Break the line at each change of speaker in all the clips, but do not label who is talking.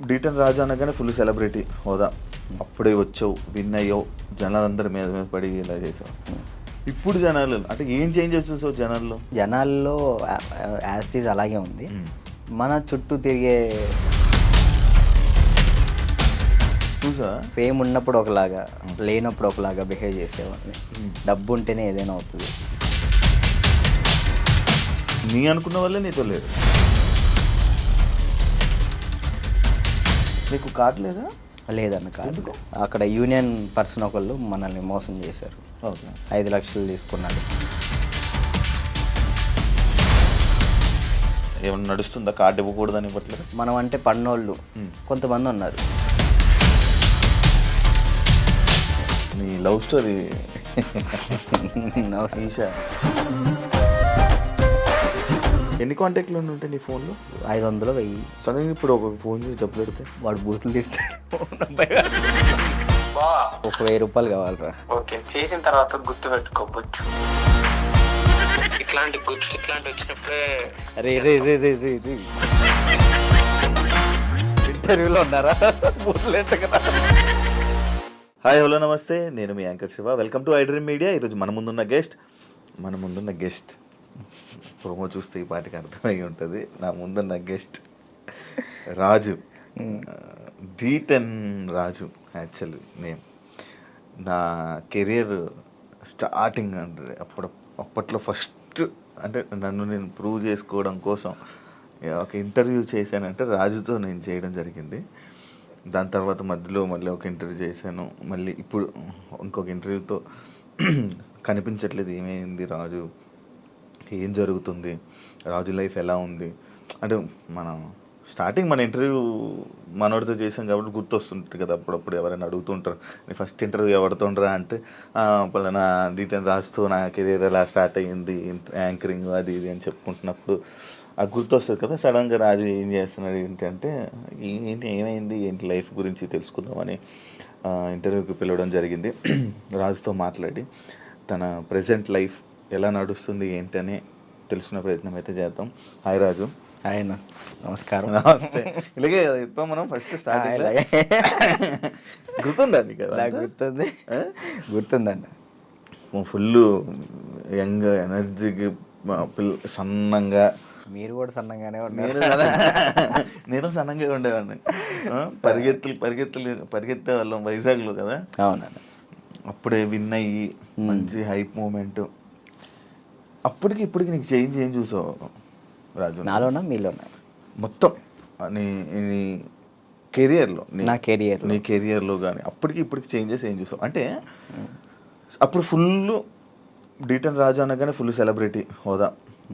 డీటెన్ రాజు అనగానే full celebrity హోదా. అప్పుడే వచ్చావు, విన్ అయ్యావు, జనాలందరి మీద మీద పడి ఇలా చేసావు. ఇప్పుడు జనాలు అంటే ఏం చేంజెస్ చూసావు
జనాల్లో యాస్టీజ్ అలాగే ఉంది. మన చుట్టూ తిరిగే
చూసా
ఫేమ్ ఉన్నప్పుడు ఒకలాగా, లేనప్పుడు ఒకలాగా బిహేవ్ చేసేవాడిని. డబ్బు ఉంటేనే ఏదైనా అవుతుంది.
నీ అనుకున్న వల్లే నీతో లేదు. నీకు కార్డు లేదా?
లేదన్న కార్డు. అక్కడ యూనియన్ పర్సన్ ఒకళ్ళు మనల్ని మోసం చేశారు. 5 లక్షలు తీసుకున్నాడు.
ఏమన్నా నడుస్తుందా కార్డు ఇవ్వకూడదని ఇవ్వట్లేదు?
మనం అంటే పన్నోళ్ళు కొంతమంది ఉన్నారు.
నీ లవ్ స్టోరీ ఈషా, ఎన్ని కాంటాక్ట్లు ఉంటాయి నీ ఫోన్లో?
500 1000.
సడన్గా ఇప్పుడు ఒక ఫోన్ చేసి డబ్బులు పెడితే
వాడు బూతులు తింటాడు. ఒక 1000 రూపాయలు కావాలరా.
ఓకే, చేసిన తర్వాత గుర్తు పెట్టుకోవచ్చు. ఇట్లాంటి వచ్చినప్పుడే
ఇంటర్వ్యూలో ఉన్నారా?
హాయ్ హలో నమస్తే, నేను మీ anchor Shiva. Welcome to iDream Media. ఈరోజు మన ముందున్న గెస్ట్ ప్రోమో చూస్తే ఈ పాటికి అర్థమై ఉంటుంది. నా ముందున్న గెస్ట్ రాజు, డీటెన్ రాజు యాక్చువల్లీ నేమ్. నా కెరియర్ స్టార్టింగ్ అంటే అప్పట్లో ఫస్ట్ అంటే నన్ను నేను ప్రూవ్ చేసుకోవడం కోసం ఒక ఇంటర్వ్యూ చేశానంటే రాజుతో నేను చేయడం జరిగింది. దాని తర్వాత మధ్యలో మళ్ళీ ఒక ఇంటర్వ్యూ చేశాను. మళ్ళీ ఇప్పుడు ఇంకొక ఇంటర్వ్యూతో కనిపించట్లేదు. ఏమైంది రాజు, ఏం జరుగుతుంది, రాజు లైఫ్ ఎలా ఉంది అంటే మనం స్టార్టింగ్ మన ఇంటర్వ్యూ మనోడితో చేసాం కాబట్టి గుర్తొస్తుంటుంది కదా. అప్పుడప్పుడు ఎవరైనా అడుగుతుంటారు, నీ ఫస్ట్ ఇంటర్వ్యూ ఎవరితోండ్రా అంటే పలానా డీటెయిల్ రాస్తూ నా కెరీర్ ఎలా స్టార్ట్ అయ్యింది, యాంకరింగ్ అది ఇది అని చెప్పుకుంటున్నప్పుడు అది గుర్తొస్తుంది కదా. సడన్గా రాజు ఏం చేస్తున్నాడు ఏంటంటే ఏమైంది ఏంటి లైఫ్ గురించి తెలుసుకుందామని ఇంటర్వ్యూకి పిలవడం జరిగింది. రాజుతో మాట్లాడి తన ప్రజెంట్ లైఫ్ ఎలా నడుస్తుంది ఏంటని తెలుసుకునే ప్రయత్నం అయితే చేద్దాం. హాయ్ రాజు.
ఆయన నమస్కారం.
నమస్తే. ఇలాగే చెప్పాం మనం ఫస్ట్ స్టార్టింగ్. గుర్తుందండి కదా?
గుర్తుందండి.
ఫుల్ యంగ్ ఎనర్జీకి సన్నంగా.
మీరు కూడా సన్నంగానే ఉన్నారు.
నేను సన్నంగా ఉండేవాడిని. పరిగెత్తే వాళ్ళం వైజాగ్లో కదా.
అవునండి.
అప్పుడే విన్ అయ్యి మంచి హైప్ మూమెంట్. అప్పటికి ఇప్పటికి నీకు చేంజ్ ఏం చూసావు రాజు?
నాలోనా మీలోనా?
మొత్తం నీ కెరియర్లో,
నీ
కెరియర్లో కానీ అప్పటికి ఇప్పటికి చేంజెస్ ఏం చూసావు? అంటే అప్పుడు ఫుల్ డీటెన్ రాజు అనగానే ఫుల్ సెలబ్రిటీ హోదా.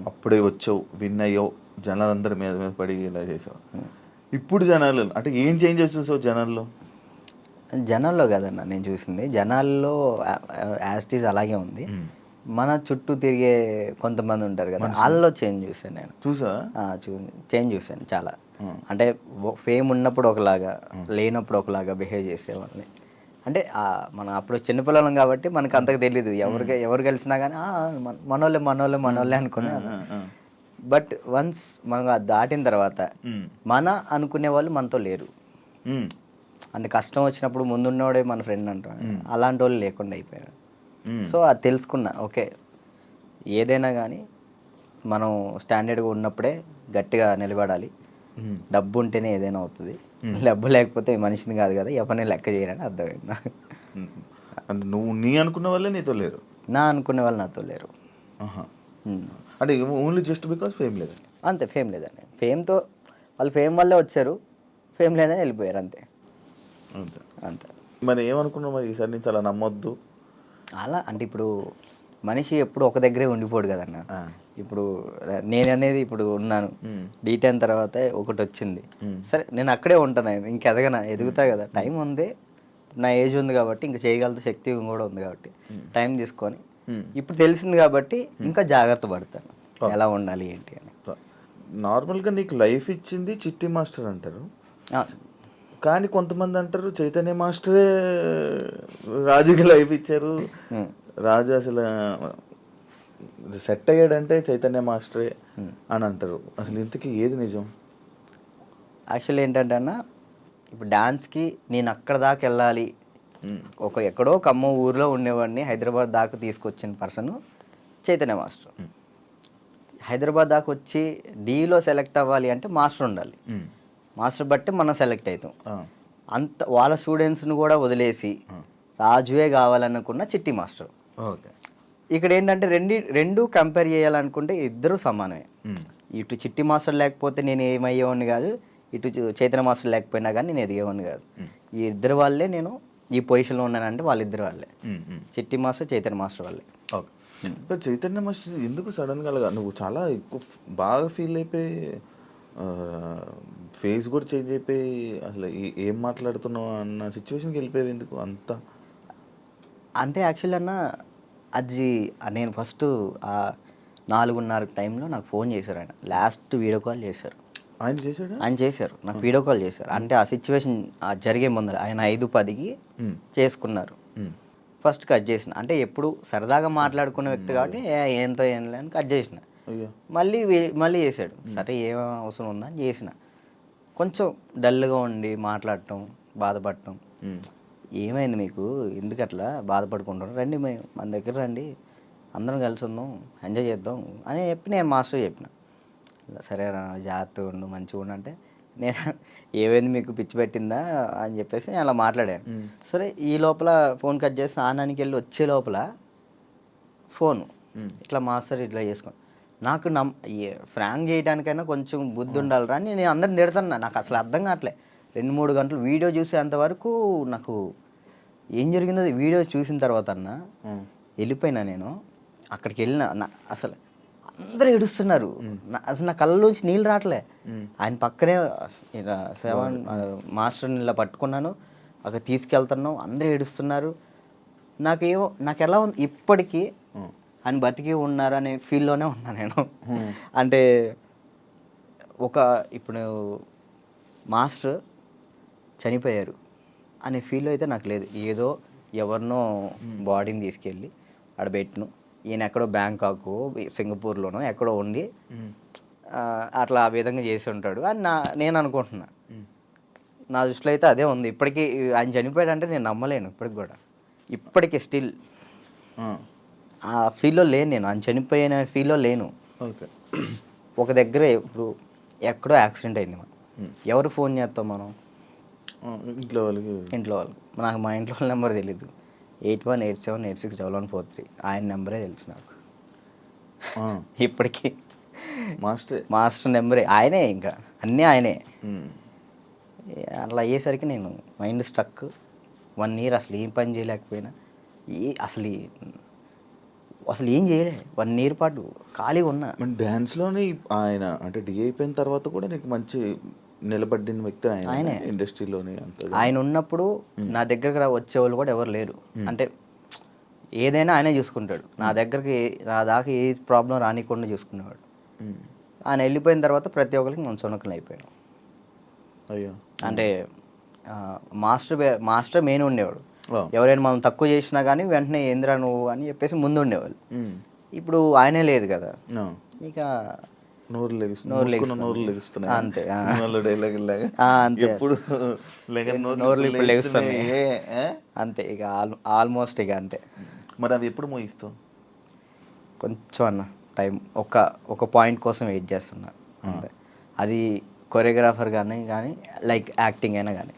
అప్పుడే వచ్చావు, విన్ అయ్యావు, జనాలందరి మీద మీద పడి ఇలా చేసావు. ఇప్పుడు జనాలు అంటే ఏం చేంజెస్ చూసావు
జనాల్లో కదన్న నేను చూసింది. జనాల్లో యాస్టీజ్ అలాగే ఉంది. మన చుట్టూ తిరిగే కొంతమంది ఉంటారు కదా, వాళ్ళలో చేంజ్ చూసాను నేను. చేంజ్ చూసాను చాలా. అంటే ఫేమ్ ఉన్నప్పుడు ఒకలాగా, లేనప్పుడు ఒకలాగా బిహేవ్ చేసేవాళ్ళని. అంటే మనం అప్పుడు చిన్నపిల్లలం కాబట్టి మనకు అంతకు తెలీదు. ఎవరు కలిసినా కానీ మనోళ్ళే అనుకునే. బట్ వన్స్ మనం దాటిన తర్వాత మన అనుకునే వాళ్ళు మనతో లేరు. అంటే కష్టం వచ్చినప్పుడు ముందున్నోడే మన ఫ్రెండ్ అంటారు, అలాంటి వాళ్ళు లేకుండా అయిపోయారు. సో అది తెలుసుకున్నా, ఓకే ఏదైనా కానీ మనం స్టాండర్డ్గా ఉన్నప్పుడే గట్టిగా నిలబడాలి. డబ్బు ఉంటేనే ఏదైనా అవుతుంది. డబ్బు లేకపోతే మనిషిని కాదు కదా, ఎవరిని లెక్క చేయరని అర్థమైంది.
అంటే నువ్వు నీ అనుకున్న వాళ్ళే నీతో లేరు?
నా అనుకునే వాళ్ళు నాతో లేరు.
అంటే ఓన్లీ జస్ట్ బికాస్ ఫేమ్ లేదు
అంతే. ఫేమ్ లేదని, ఫేమ్తో వాళ్ళు ఫేమ్ వల్లే వచ్చారు, ఫేమ్ లేదని వెళ్ళిపోయారు అంతే. అంతే.
మరి ఏమనుకున్నావు మరి ఈసారి నుంచి అలా నమ్మొద్దు
అలా? అంటే ఇప్పుడు మనిషి ఎప్పుడు ఒక దగ్గరే ఉండిపోడు కదన్న. ఇప్పుడు నేను అనేది ఇప్పుడు ఉన్నాను, డీటెయిన్ తర్వాత ఒకటి వచ్చింది, సరే నేను అక్కడే ఉంటాను, ఇంక ఎదుగుతా కదా. టైం ఉంది, నా ఏజ్ ఉంది కాబట్టి, ఇంకా చేయగలిగే శక్తి కూడా ఉంది కాబట్టి టైం తీసుకొని ఇప్పుడు తెలిసింది కాబట్టి ఇంకా జాగ్రత్త పడతాను ఎలా ఉండాలి ఏంటి అని.
నార్మల్గా నీకు లైఫ్ ఇచ్చింది చిట్టి మాస్టర్ అంటారు, కానీ కొంతమంది అంటారు చైతన్య మాస్టరే రాజుకి లైఫ్ ఇచ్చారు, రాజు అసలు సెట్ అయ్యాడంటే చైతన్య మాస్టరే అని అంటారు. అసలు ఇంతకీ ఏది నిజం?
యాక్చువల్లీ ఏంటంటే అన్న, ఇప్పుడు డాన్స్కి నేను అక్కడ దాకా వెళ్ళాలి, ఎక్కడో ఖమ్మం ఊర్లో ఉండేవాడిని హైదరాబాద్ దాకా తీసుకొచ్చిన పర్సన్ చైతన్య మాస్టర్. హైదరాబాద్ దాకా వచ్చి డీలో సెలెక్ట్ అవ్వాలి అంటే మాస్టర్ ఉండాలి. మాస్టర్ బట్టి మనం సెలెక్ట్ అవుతాం. అంత వాళ్ళ స్టూడెంట్స్ని కూడా వదిలేసి రాజువే కావాలనుకున్న చిట్టి మాస్టర్.
ఓకే.
ఇక్కడ ఏంటంటే రెండు కంపేర్ చేయాలనుకుంటే ఇద్దరు సమానమే. ఇటు చిట్టి మాస్టర్ లేకపోతే నేను ఏమయ్యేవాడిని కాదు, ఇటు చైతన్య మాస్టర్ లేకపోయినా కానీ నేను ఎదిగేవాడిని కాదు. ఈ ఇద్దరు వాళ్ళే నేను ఈ పొజిషన్లో ఉన్నానంటే వాళ్ళిద్దరు వాళ్ళే, చిట్టి మాస్టర్ చైతన్య మాస్టర్ వాళ్ళే.
ఓకే. చైతన్య మాస్టర్ ఎందుకు సడన్గా అలాగా నువ్వు చాలా ఎక్కువ బాగా ఫీల్ అయిపోయి ఫేస్ కూడా చేంజ్ అయిపోయి అసలు ఏం మాట్లాడుతున్నావు అన్న సిచ్యువేషన్కి వెళ్ళిపోయావు ఎందుకు అంత?
అంటే యాక్చువల్లీ అన్న అది నేను ఫస్ట్ 4:30 టైంలో నాకు ఫోన్ చేశారు. ఆయన లాస్ట్ వీడియో కాల్ చేశారు. ఆయన చేశారు నాకు వీడియో కాల్ చేశారు. అంటే ఆ సిచ్యువేషన్ జరిగే ముందర ఆయన 5:10కి చేసుకున్నారు. ఫస్ట్ కట్ చేసిన, అంటే ఎప్పుడు సరదాగా మాట్లాడుకునే వ్యక్తి కాబట్టి ఏంతో ఏం లేని కట్ చేసిన. మళ్ళీ చేశాడు. సరే ఏం అవసరం ఉందా అని చేసిన. కొంచెం డల్గా ఉండి మాట్లాడటం, బాధపడటం. ఏమైంది మీకు, ఎందుకు అట్లా బాధపడుకుంటాం, రండి మన దగ్గర రండి, అందరం కలిసి ఉందాం, ఎంజాయ్ చేద్దాం అని చెప్పి నేను మాస్టర్ చెప్పిన. సరే జాగ్రత్తగా ఉండు, మంచిగా ఉండు అంటే నేను ఏమైంది మీకు పిచ్చి పెట్టిందా అని చెప్పేసి నేను అలా మాట్లాడాను. సరే ఈ లోపల ఫోన్ కట్ చేసి స్నానానికి వెళ్ళి వచ్చే లోపల ఫోన్ ఇట్లా మాస్టర్ ఇట్లా చేసుకోండి. నాకు ఫ్రాంక్ చేయడానికైనా కొంచెం బుద్ధి ఉండాలిరా అని నేను అందరిని తిడుతున్నా. నాకు అసలు అర్థం కావట్లే. 2-3 గంటలు వీడియో చూసేంతవరకు నాకు ఏం జరిగిందో వీడియో చూసిన తర్వాత అన్న వెళ్ళిపోయినా. నేను అక్కడికి వెళ్ళిన అసలు అందరూ ఏడుస్తున్నారు. అసలు నా కళ్ళలోంచి నీళ్ళు రావట్లే. ఆయన పక్కనే మాస్టర్ని ఇలా పట్టుకున్నాను, అక్కడ తీసుకెళ్తున్నాం, అందరూ ఏడుస్తున్నారు. నాకు ఎలా ఉంది ఇప్పటికీ ఆయన బతికి ఉన్నారనే ఫీల్లోనే ఉన్నా నేను. అంటే ఇప్పుడు మాస్టర్ చనిపోయారు అనే ఫీల్ అయితే నాకు లేదు. ఏదో ఎవరినో బాడీని తీసుకెళ్ళి ఆడ పెట్టిను, ఈయన ఎక్కడో బ్యాంకాక్ సింగపూర్లోనో ఎక్కడో ఉండి అట్లా ఆ విధంగా చేసి ఉంటాడు అని నేను అనుకుంటున్నా. నా దృష్టిలో అయితే అదే ఉంది. ఇప్పటికీ ఆయన చనిపోయాడంటే నేను నమ్మలేను. ఇప్పటికీ స్టిల్ ఆ ఫీల్లో లేను నేను. ఆయన చనిపోయిన ఫీల్లో లేను.
ఓకే.
ఒక దగ్గర ఇప్పుడు ఎక్కడో యాక్సిడెంట్ అయింది, మనం ఎవరు ఫోన్ చేస్తాం మనం? ఇంట్లో వాళ్ళు. నాకు మా ఇంట్లో వాళ్ళ నెంబర్ తెలీదు. 8187861143 ఆయన నెంబరే తెలుసు నాకు ఇప్పటికీ. మాస్టర్ నెంబరే ఆయనే, ఇంకా అన్నీ ఆయనే. అట్లా అయ్యేసరికి నేను మైండ్ స్ట్రక్. 1 year అసలు ఏం పని చేయలేకపోయినా, అసలు ఏం చేయలే. 1 year పాటు ఖాళీగా ఉన్నా.
డ్యాన్స్లోనే ఆయన అంటే డి అయిపోయిన తర్వాత కూడా నీకు మంచి నిలబడిన వ్యక్తి ఆయన ఇండస్ట్రీలోనే.
ఆయన ఉన్నప్పుడు నా దగ్గరకు వచ్చేవాళ్ళు కూడా ఎవరు లేరు. అంటే ఏదైనా ఆయనే చూసుకుంటాడు. నా దాకా ఏ ప్రాబ్లం రానికుండా చూసుకునేవాడు. ఆయన వెళ్ళిపోయిన తర్వాత ప్రతి ఒక్కరికి మనం సునకలు అయిపోయాం.
అయ్యో.
అంటే మాస్టర్ మెయిన్ ఉండేవాడు. ఎవరైనా మనం తక్కువ చేసినా కానీ వెంటనే ఏంద్రా నువ్వు అని చెప్పేసి ముందు ఉండేవాళ్ళు. ఇప్పుడు ఆయనే లేదు కదా, ఇక
నోరు లెగుస్తున్నాయి
అంతే.
నోరు
లెగుస్తున్నాయి అంతే. ఇక ఆల్మోస్ట్ ఇక అంతే.
మరి అవి ఎప్పుడు మోయిస్తావు?
కొంచెం అన్న టైం, ఒక పాయింట్ కోసం వెయిట్ చేస్తున్నా అంతే. అది కొరియోగ్రాఫర్ కానీ లైక్ యాక్టింగ్ అయినా కానీ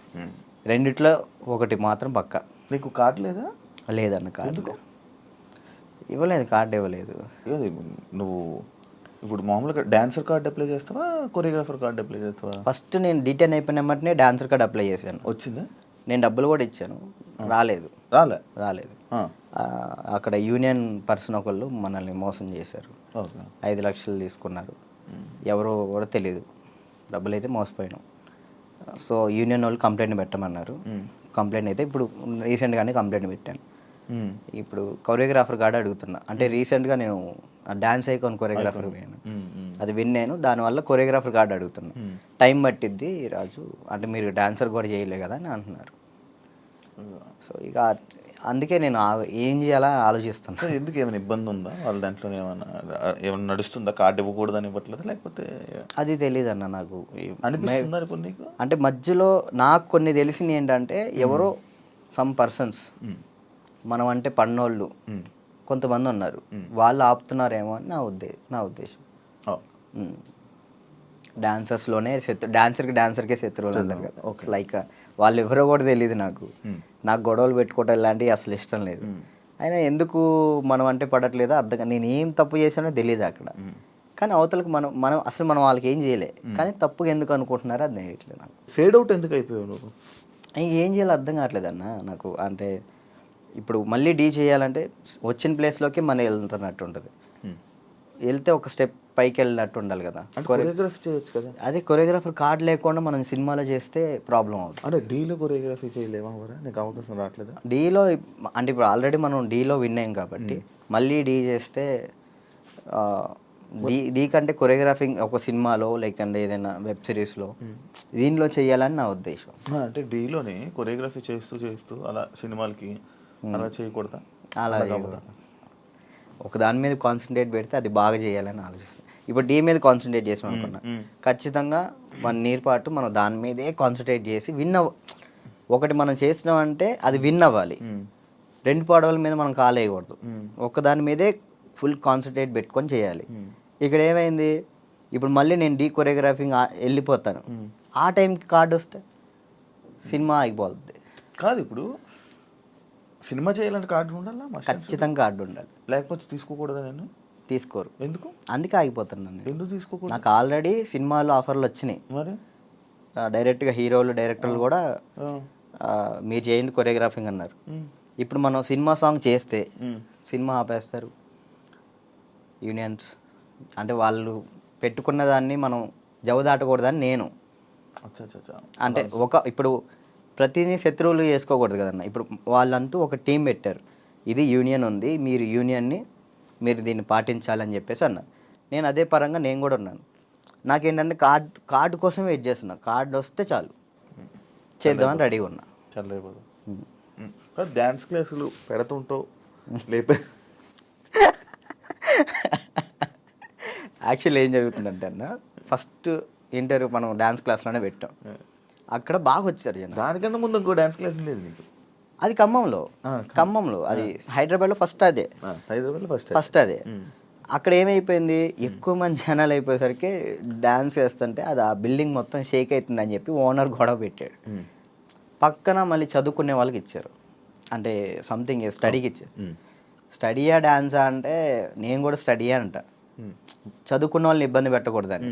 రెండిట్లో ఒకటి మాత్రం పక్కా.
నీకు కార్డు లేదా?
లేదన్న కార్డు ఇవ్వలేదు. కార్డు ఇవ్వలేదు.
నువ్వు ఇప్పుడు మామూలుగా డాన్సర్ కార్డు అప్లై చేస్తావా, కొరియోగ్రాఫర్ కార్డు అప్లై చేస్తావా?
ఫస్ట్ నేను డీటెయిన్ అయిపోయిన వెంటనే డాన్సర్ కార్డు అప్లై చేశాను.
వచ్చిందా?
నేను డబ్బులు కూడా ఇచ్చాను, రాలేదు. అక్కడ యూనియన్ పర్సన్ ఒకళ్ళు మనల్ని మోసం చేశారు. 5 లక్షలు తీసుకున్నారు. ఎవరో కూడా తెలియదు. డబ్బులు అయితే మోసపోయినాం. సో యూనియన్ వాళ్ళు కంప్లైంట్ పెట్టమన్నారు. కంప్లైంట్ అయితే ఇప్పుడు రీసెంట్గానే కంప్లైంట్ పెట్టాను. ఇప్పుడు కొరియోగ్రాఫర్ కార్డు అడుగుతున్నా. అంటే రీసెంట్గా నేను డాన్స్ ఐకాన్ కొరియోగ్రాఫర్ పోయాను, అది విన్నాను. దానివల్ల కొరియోగ్రాఫర్ కార్డు అడుగుతున్నా. టైం పట్టిద్ది రాజు అంటే, మీరు డాన్సర్ కూడా చేయలే కదా అని అంటున్నారు. సో ఇక అందుకే నేను ఏం చేయాలా ఆలోచిస్తాను.
అంటే ఎందుకు ఏమైనా ఇబ్బంది ఉందా వాళ్ళ దాంట్లో, ఏమైనా నడుస్తుందా, కార్డు ఇవ్వకూడదని ఇవ్వట్లేదు లేకపోతే
అది తెలియదు అన్న నాకు.
అనిపిస్తుందా ఇప్పుడు నీకు?
అంటే మధ్యలో నాకు కొన్ని తెలిసింది ఏంటంటే ఎవరో సమ్ పర్సన్స్ మనం అంటే పన్నోళ్ళు కొంతమంది ఉన్నారు, వాళ్ళు ఆపుతున్నారేమో అని నా ఉద్దేశం. డాన్సర్స్లోనే డాన్సర్కే శత్రువులు అంటారు కదా, లైక్ వాళ్ళు ఎవరో కూడా తెలియదు నాకు గొడవలు పెట్టుకోవటం ఇలాంటివి అసలు ఇష్టం లేదు. అయినా ఎందుకు మనం అంటే పడట్లేదో అర్థం, నేను ఏం తప్పు చేశానో తెలియదు అక్కడ. కానీ అవతలకు మనం అసలు మనం వాళ్ళకి ఏం చేయలే, కానీ తప్పుగా ఎందుకు అనుకుంటున్నారో అది తెలియట్లేదు నాకు.
ఫేడ్ అవుట్ ఎందుకు అయిపోయావు నువ్వు?
ఏం చేయాలో అర్థం కావట్లేదన్న నాకు. అంటే ఇప్పుడు మళ్ళీ డీ చేయాలంటే వచ్చిన ప్లేస్లోకి మనం వెళ్తున్నట్టు ఉంటుంది, వెళ్తే ఒక స్టెప్ పైకి వెళ్ళినట్టు ఉండాలి కదా.
కొరియోగ్రఫీ చేయొచ్చు కదా.
అదే కొరియోగ్రాఫర్ కార్డ్ లేకుండా మనం సినిమాలో చేస్తే ప్రాబ్లం అవుతుంది.
అంటే డీలో కొరియోగ్రఫీ చేయలేమా? నీకు అవకాశం రావట్లేదా
డీలో? అంటే ఇప్పుడు ఆల్రెడీ మనం డీలో విన్ అయ్యాం కాబట్టి మళ్ళీ డీ చేస్తే డీ కంటే కొరియోగ్రాఫింగ్ ఒక సినిమాలో లేకంటే ఏదైనా వెబ్ సిరీస్లో దీనిలో చేయాలని నా ఉద్దేశం.
అంటే డీలోనే కొరియోగ్రఫీ చేస్తూ అలా సినిమాలకి అలా చేయకూడదా?
అలా ఒక దాని మీద కాన్సన్ట్రేట్ పెడితే అది బాగా చేయాలని ఆలోచిస్తాను. ఇప్పుడు డీ మీద కాన్సన్ట్రేట్ చేసాం అనుకున్నా, ఖచ్చితంగా 1 year పాటు మనం దాని మీదే కాన్సన్ట్రేట్ చేసి ఒకటి మనం చేసినామంటే అది విన్ అవ్వాలి. 2 పడవల మీద మనం కాలేయకూడదు, ఒక దాని మీదే ఫుల్ కాన్సన్ట్రేట్ పెట్టుకొని చేయాలి. ఇక్కడ ఏమైంది, ఇప్పుడు మళ్ళీ నేను డీ కొరియోగ్రాఫింగ్ వెళ్ళిపోతాను, ఆ టైంకి కార్డు వస్తే సినిమా అయిపోతుంది.
కాదు, ఇప్పుడు సినిమా చేయాలంటే కార్డు ఉండాలా?
ఖచ్చితంగా కార్డు ఉండాలి,
లేకపోతే తీసుకోకూడదా? నేను
తీసుకోరు.
ఎందుకు?
అందుకే ఆగిపోతున్నాను.
ఎందుకు తీసుకోకూడదు?
నాకు ఆల్రెడీ సినిమాలో ఆఫర్లు వచ్చినాయి.
మరి
డైరెక్ట్గా హీరోలు డైరెక్టర్లు కూడా మీరు చేయండి కొరియోగ్రాఫింగ్ అన్నారు. ఇప్పుడు మనం సినిమా సాంగ్ చేస్తే సినిమా ఆపేస్తారు యూనియన్స్. అంటే వాళ్ళు పెట్టుకున్న దాన్ని మనం జవదాటకూడదని నేను. అంటే ఇప్పుడు ప్రతిదీ శత్రువులు చేసుకోకూడదు కదన్న. ఇప్పుడు వాళ్ళంటూ ఒక టీం పెట్టారు, ఇది యూనియన్ ఉంది, మీరు యూనియన్ని మీరు దీన్ని పాటించాలని చెప్పేసి అన్నారు. నేను అదే పరంగా నేను కూడా ఉన్నాను. నాకేంటంటే కార్డు కోసం వెయిట్ చేస్తున్నా, కార్డు వస్తే చాలు చేద్దామని రెడీగా ఉన్నా.
చల్లైపోదు. డ్యాన్స్ క్లాసులు పెడుతుంటావు లేపే.
యాక్చువల్లీ ఏం జరుగుతుందంటే అన్న, ఫస్ట్ ఇంటర్వ్యూ మనం డ్యాన్స్ క్లాస్లోనే పెట్టాం, అక్కడ బాగా వచ్చారు జనం.
దానికన్నా ముందు ఇంకో డ్యాన్స్ క్లాస్ ఉండేది నీకు?
అది ఖమ్మంలో అది హైదరాబాద్లో ఫస్ట్ అదే.
హైదరాబాద్లో
ఫస్ట్ అదే. అక్కడ ఏమైపోయింది, ఎక్కువ మంది జనాలు అయిపోయేసరికి డ్యాన్స్ చేస్తుంటే అది ఆ బిల్డింగ్ మొత్తం షేక్ అవుతుంది అని చెప్పి ఓనర్ గొడవ పెట్టాడు. పక్కన మళ్ళీ చదువుకునే వాళ్ళకి ఇచ్చారు, అంటే సంథింగ్ స్టడీకి ఇచ్చారు. స్టడీయా డ్యాన్సా అంటే నేను కూడా స్టడీయా అంట, చదువుకున్న వాళ్ళని ఇబ్బంది పెట్టకూడదని.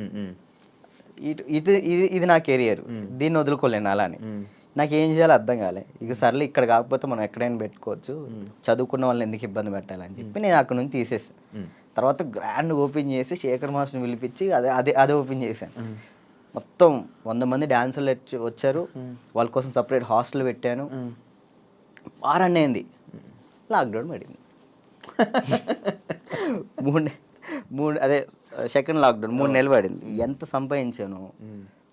ఇది నా కెరియర్, దీన్ని వదులుకోలేను అలా అని. నాకు ఏం చేయాలో అర్థం కాలే. ఇక సర్లే ఇక్కడ కాకపోతే మనం ఎక్కడైనా పెట్టుకోవచ్చు, చదువుకున్న వాళ్ళని ఎందుకు ఇబ్బంది పెట్టాలని చెప్పి నేను అక్కడ నుంచి తీసేసాను. తర్వాత గ్రాండ్ ఓపెన్ చేసి శేఖర్ మాస్టర్ని పిలిపించి అదే ఓపెన్ చేశాను. మొత్తం 100 మంది డాన్సర్లు వచ్చారు, వాళ్ళ కోసం సపరేట్ హాస్టల్ పెట్టాను. వారాన్ని అయింది లాక్డౌన్ పడింది. అదే సెకండ్ లాక్డౌన్ 3 నెలలు పడింది. ఎంత సంపాదించాను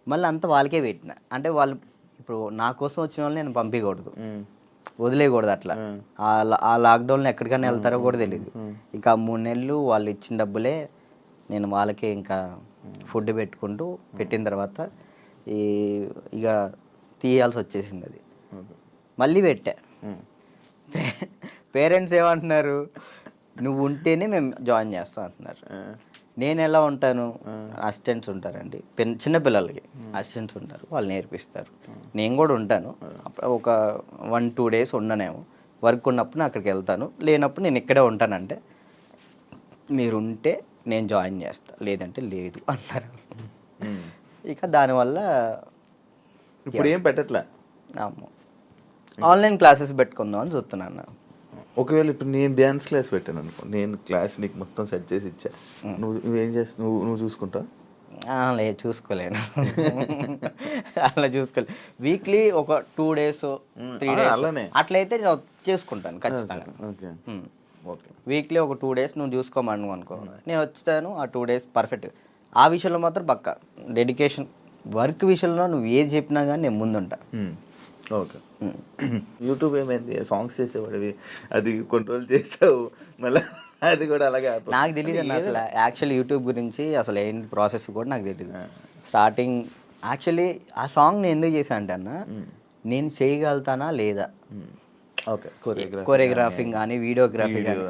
మళ్ళీ అంతా వాళ్ళకే పెట్టిన. అంటే వాళ్ళు ఇప్పుడు నా కోసం వచ్చిన వాళ్ళని నేను పంపించకూడదు, వదిలేయకూడదు. అట్లా ఆ లాక్డౌన్లో ఎక్కడికైనా వెళ్తారో కూడా తెలియదు. ఇంకా 3 నెలలు వాళ్ళు ఇచ్చిన డబ్బులే నేను వాళ్ళకే ఇంకా ఫుడ్ పెట్టుకుంటూ పెట్టిన తర్వాత ఇక తీయాల్సి వచ్చేసింది. అది మళ్ళీ పెట్టా. పేరెంట్స్ ఏమంటున్నారు, నువ్వు ఉంటేనే మేము జాయిన్ చేస్తాం అంటున్నారు. నేను ఎలా ఉంటాను, అసిస్టెంట్స్ ఉంటారండి, చిన్నపిల్లలకి అసిస్టెంట్స్ ఉంటారు, వాళ్ళు నేర్పిస్తారు. నేను కూడా ఉంటాను, ఒక 1-2 days ఉండనేమో. వర్క్ ఉన్నప్పుడు అక్కడికి వెళ్తాను, లేనప్పుడు నేను ఇక్కడే ఉంటానంటే మీరు ఉంటే నేను జాయిన్ చేస్తాను, లేదంటే లేదు అన్నారు. ఇక దానివల్ల
ఇప్పుడు ఏం పెట్టట్లే,
ఆన్లైన్ క్లాసెస్ పెట్టుకుందాం అని చూస్తున్నాను.
ఒకవేళ ఇప్పుడు నేను డ్యాన్స్ క్లాస్ పెట్టాను అనుకో, నేను క్లాస్ నీకు మొత్తం సెట్ చేసి ఇచ్చా, నువ్వేం చేస్తావు? నువ్వు చూసుకుంటావు?
లేదు, చూసుకోలేను. అలా చూసుకోలేదు. వీక్లీ ఒక 2 days 3 days
అలానే
అట్లయితే నేను చేసుకుంటాను ఖచ్చితంగా.
ఓకే,
వీక్లీ ఒక 2 days నువ్వు చూసుకోమను అనుకో, నేను వచ్చాను ఆ 2 days పర్ఫెక్ట్. ఆ విషయంలో మాత్రం పక్కా డెడికేషన్. వర్క్ విషయంలో నువ్వు ఏది చెప్పినా కానీ నేను ముందుంటా.
ఓకే. యూట్యూబ్ ఏమైంది? సాంగ్స్ చేసేవాడివి, అది కొన్ని రోజులు చేసావు, మళ్ళీ అది కూడా అలాగే ఆపేసావు.
నాకు తెలియదు అన్న అసలు యాక్చువల్లీ యూట్యూబ్ గురించి అసలు ఏంటి ప్రాసెస్ కూడా నాకు తెలియదు. స్టార్టింగ్ యాక్చువల్లీ ఆ సాంగ్ నేను ఎందుకు చేశాను అంటే అన్న, నేను చేయగలుగుతానా లేదా,
ఓకే.
కొరియోగ్రాఫింగ్ కానీ వీడియోగ్రఫీ కానీ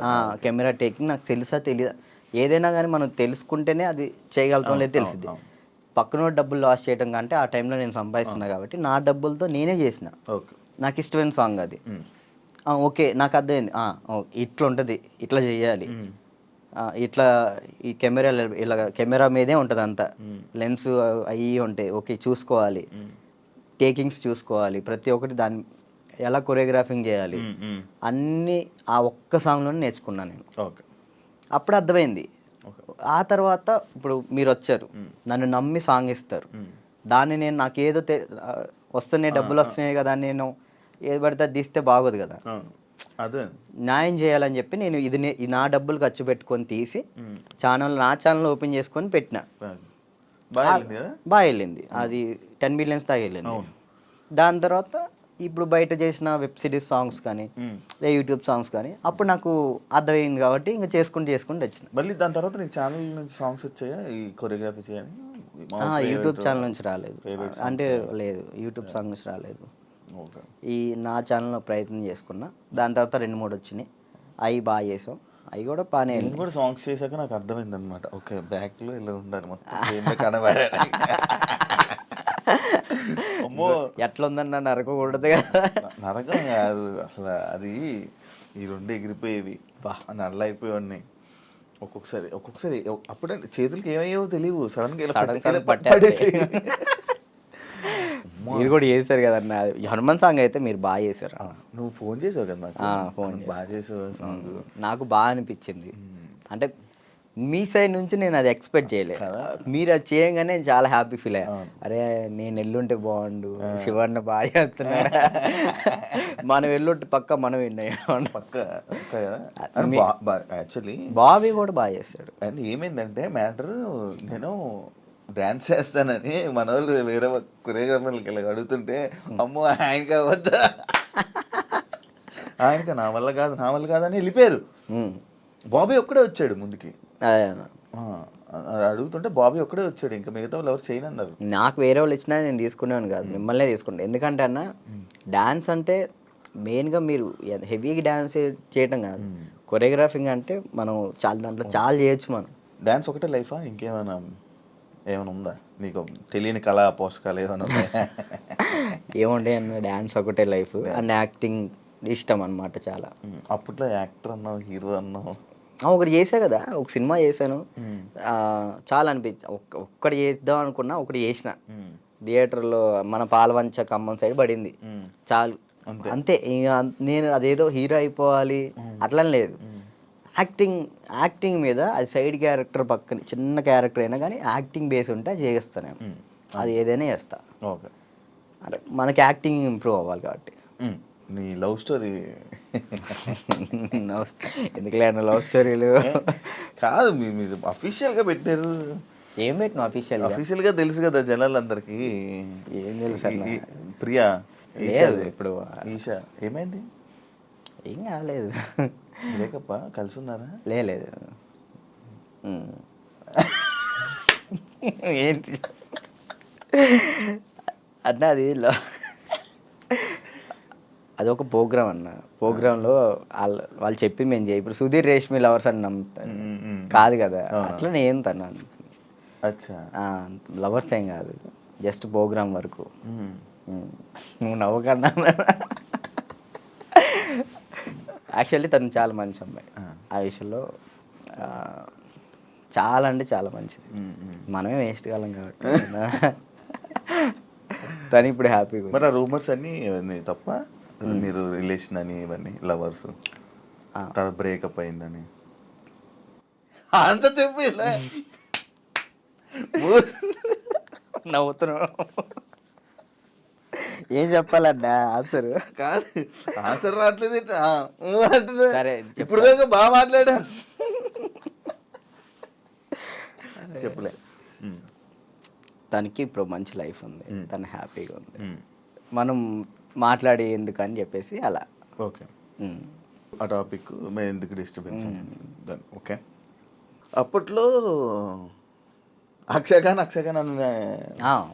కెమెరా టేకింగ్ నాకు తెలుసా తెలియదా, ఏదైనా కానీ మనం తెలుసుకుంటేనే అది చేయగలుగుతాం లేదు తెలిసింది. పక్కన డబ్బులు లాస్ చేయడం కంటే ఆ టైంలో నేను సంపాదిస్తున్నా కాబట్టి నా డబ్బులతో నేనే చేసిన.
ఓకే.
నాకు ఇష్టమైన సాంగ్ అది. ఓకే నాకు అర్థమైంది, ఇట్లా ఉంటుంది, ఇట్లా చేయాలి, ఇట్లా ఈ కెమెరా ఇలా కెమెరా మీదే ఉంటుంది అంతా, లెన్స్ అవి ఉంటాయి, ఓకే చూసుకోవాలి, టేకింగ్స్ చూసుకోవాలి, ప్రతి ఒక్కటి దాన్ని ఎలా కొరియోగ్రాఫింగ్ చేయాలి అన్నీ ఆ ఒక్క సాంగ్లోనే నేర్చుకున్నాను నేను.
ఓకే.
అప్పుడు అర్థమైంది. ఆ తర్వాత ఇప్పుడు మీరు వచ్చారు, నన్ను నమ్మి సాంగ్ ఇస్తారు, దాన్ని నేను నాకేదో వస్తున్నాయి డబ్బులు వస్తున్నాయి కదా, నేను ఏది పడితే అది తీస్తే బాగోదు కదా,
అదే
న్యాయం చేయాలని చెప్పి నేను ఇది నా డబ్బులు ఖర్చు పెట్టుకొని తీసి నా ఛానల్ ఓపెన్ చేసుకొని పెట్టిన. బాగా వెళ్ళింది అది, 10 millions దాకా వెళ్ళింది. దాని తర్వాత ఇప్పుడు బయట చేసిన వెబ్ సిరీస్ సాంగ్స్ కానీ యూట్యూబ్ సాంగ్స్ కానీ అప్పుడు నాకు అర్థమైంది కాబట్టి ఇంకా చేసుకుంటూ వచ్చిన.
మళ్ళీ దాని తర్వాత నీకు ఛానల్ నుంచి సాంగ్స్ వచ్చాయా ఈ కొరియోగ్రఫీ చేయని?
యూట్యూబ్ ఛానల్ నుంచి రాలేదు, అంటే లేదు యూట్యూబ్ సాంగ్ నుంచి రాలేదు. ఈ నా ఛానల్లో ప్రయత్నం చేసుకున్నా, దాని తర్వాత 2-3 వచ్చినాయి, అవి బాగా చేసాం, అవి కూడా బాగానే.
నేను కూడా సాంగ్స్ చేశాక నాకు అర్థమైంది అనమాట, ఓకే బ్యాక్లో ఇలా ఉండాలి మొత్తం కనబడే. అమ్మో
ఎట్లా ఉందన్న నరకకూడదు కదా.
నరకం కాదు అసలు, అది ఈ రెండు ఎగిరిపోయేవి, నల్ల అయిపోయేవాడిని ఒక్కొక్కసారి అప్పుడే చేతులకి ఏమయ్యేవో తెలియవు, సడన్గా పట్టేసి.
మీరు కూడా చేశారు కదన్న హనుమాన్ సాంగ్, అయితే మీరు బాగా చేశారు.
నువ్వు ఫోన్ చేసావు కదా నాకు,
ఫోన్
బాగా చేసావు,
నాకు బాగా అనిపించింది. అంటే మీ సైడ్ నుంచి నేను అది ఎక్స్పెక్ట్ చేయలేదు, మీరు అది చేయగానే నేను చాలా హ్యాపీ ఫీల్ అయ్యా. అరే నేను ఎల్లుంటే బాగుండు, శివన్న బాగా చేస్తున్నాడు, మనం ఎల్లుంటే పక్క మనం విన్నాం
పక్క. యాక్చువల్లీ
బాబీ కూడా బాగా చేస్తాడు.
అండ్ ఏమైందంటే మ్యాటర్, నేను డాన్స్ చేస్తానని మన వాళ్ళు వేరే కొరియోగ్రాఫర్లకి ఇలా అడుగుతుంటే, అమ్మో ఆయనకి అవద్దా, ఆయనకి నా వల్ల కాదు అని వెళ్ళిపోయారు. బాబీ ఒక్కడే వచ్చాడు ముందుకి, అడుగుతుంటే బాబీ ఒక్కడే వచ్చాడు, ఇంకా మిగతా వాళ్ళు ఎవరు చేయను అన్నారు.
నాకు వేరే వాళ్ళు ఇచ్చినా నేను తీసుకునేవాను కాదు, మిమ్మల్నే తీసుకుంటాను. ఎందుకంటే అన్న డాన్స్ అంటే మెయిన్గా మీరు హెవీగా డాన్స్ చేయటం కాదు, కొరియోగ్రాఫింగ్ అంటే మనం దాంట్లో చాలా చేయొచ్చు. మనం
డాన్స్ ఒకటే లైఫా, ఇంకేమైనా ఉందా నీకు తెలియని కళా పోషకాలు ఏమైనా ఉన్నాయా?
ఏముండే అన్న, డాన్స్ ఒకటే లైఫ్ అండ్ యాక్టింగ్ ఇష్టం అనమాట చాలా.
అప్పట్లో యాక్టర్ అన్నావు, హీరో అన్నావు,
ఒకటి చేసా కదా, ఒక సినిమా చేశాను, చాలా అనిపించి ఒక్కటి చేద్దాం అనుకున్నా, ఒకటి చేసిన థియేటర్లో మన పాలవంచ ఖమ్మం సైడ్ పడింది, చాలు అంతే. ఇంకా నేను అదేదో హీరో అయిపోవాలి అట్లా లేదు, యాక్టింగ్ మీద అది సైడ్ క్యారెక్టర్ పక్కన చిన్న క్యారెక్టర్ అయినా కానీ యాక్టింగ్ బేస్ ఉంటే చేస్తాను, అది ఏదైనా చేస్తా.
ఓకే.
అంటే మనకి యాక్టింగ్ ఇంప్రూవ్ అవ్వాలి కాబట్టి.
నీ లవ్ స్టోరీ
ఎందుకులే అన్న లవ్ స్టోరీలు
కాదు, మీరు అఫీషియల్గా పెట్టారు.
ఏం పెట్టిన
అఫీషియల్గా తెలుసు కదా జనాలందరికీ.
ఏం తెలుసు
ప్రియా
లేదు ఇప్పుడు,
ఈషా ఏమైంది?
ఏం కాలేదు,
బ్రేకప్ కలిసి ఉన్నారా?
లేదు ఏంటి అన్న, అది ఒక ప్రోగ్రామ్ అన్న, ప్రోగ్రాంలో వాళ్ళు చెప్పి మేము చేయి, ఇప్పుడు సుధీర్ రేష్మి లవర్స్ అని నమ్ముతాను కాదు కదా, అట్లా నేను తను లవర్స్ ఏం కాదు, జస్ట్ ప్రోగ్రామ్ వరకు. నువ్వు నవ్వకన్నా, యాక్చువల్లీ తను చాలా మంచి అమ్మాయి, ఆ విషయంలో చాలా అంటే చాలా మంచిది, మనమే వేస్ట్ కాలం కాబట్టి. తను ఇప్పుడు హ్యాపీగా.
మరి ఆ రూమర్స్ అన్నీ ఇవన్నీ తప్ప, మీరు రిలేషన్ అని ఇవన్నీ లవర్స్ తర్వాత బ్రేకప్ అయిందని అంత చెప్పి
నవ్వుతున్నావు, ఏం చెప్పాలన్నా ఆన్సర్
కాదు, ఆన్సర్ రావట్లేదు.
సరే
ఇప్పుడు దాకా బాగా మాట్లాడా, చెప్పలే.
తనకి ఇప్పుడు మంచి లైఫ్ ఉంది, తను హ్యాపీగా ఉంది. మనం మాట్లాడి ఎందుకు అని చెప్పేసి అలా.
ఓకే, ఆ టాపిక్ మేము ఎందుకు డిస్టర్బెన్స్. ఓకే, అప్పట్లో అక్షయఖాన్ అన్న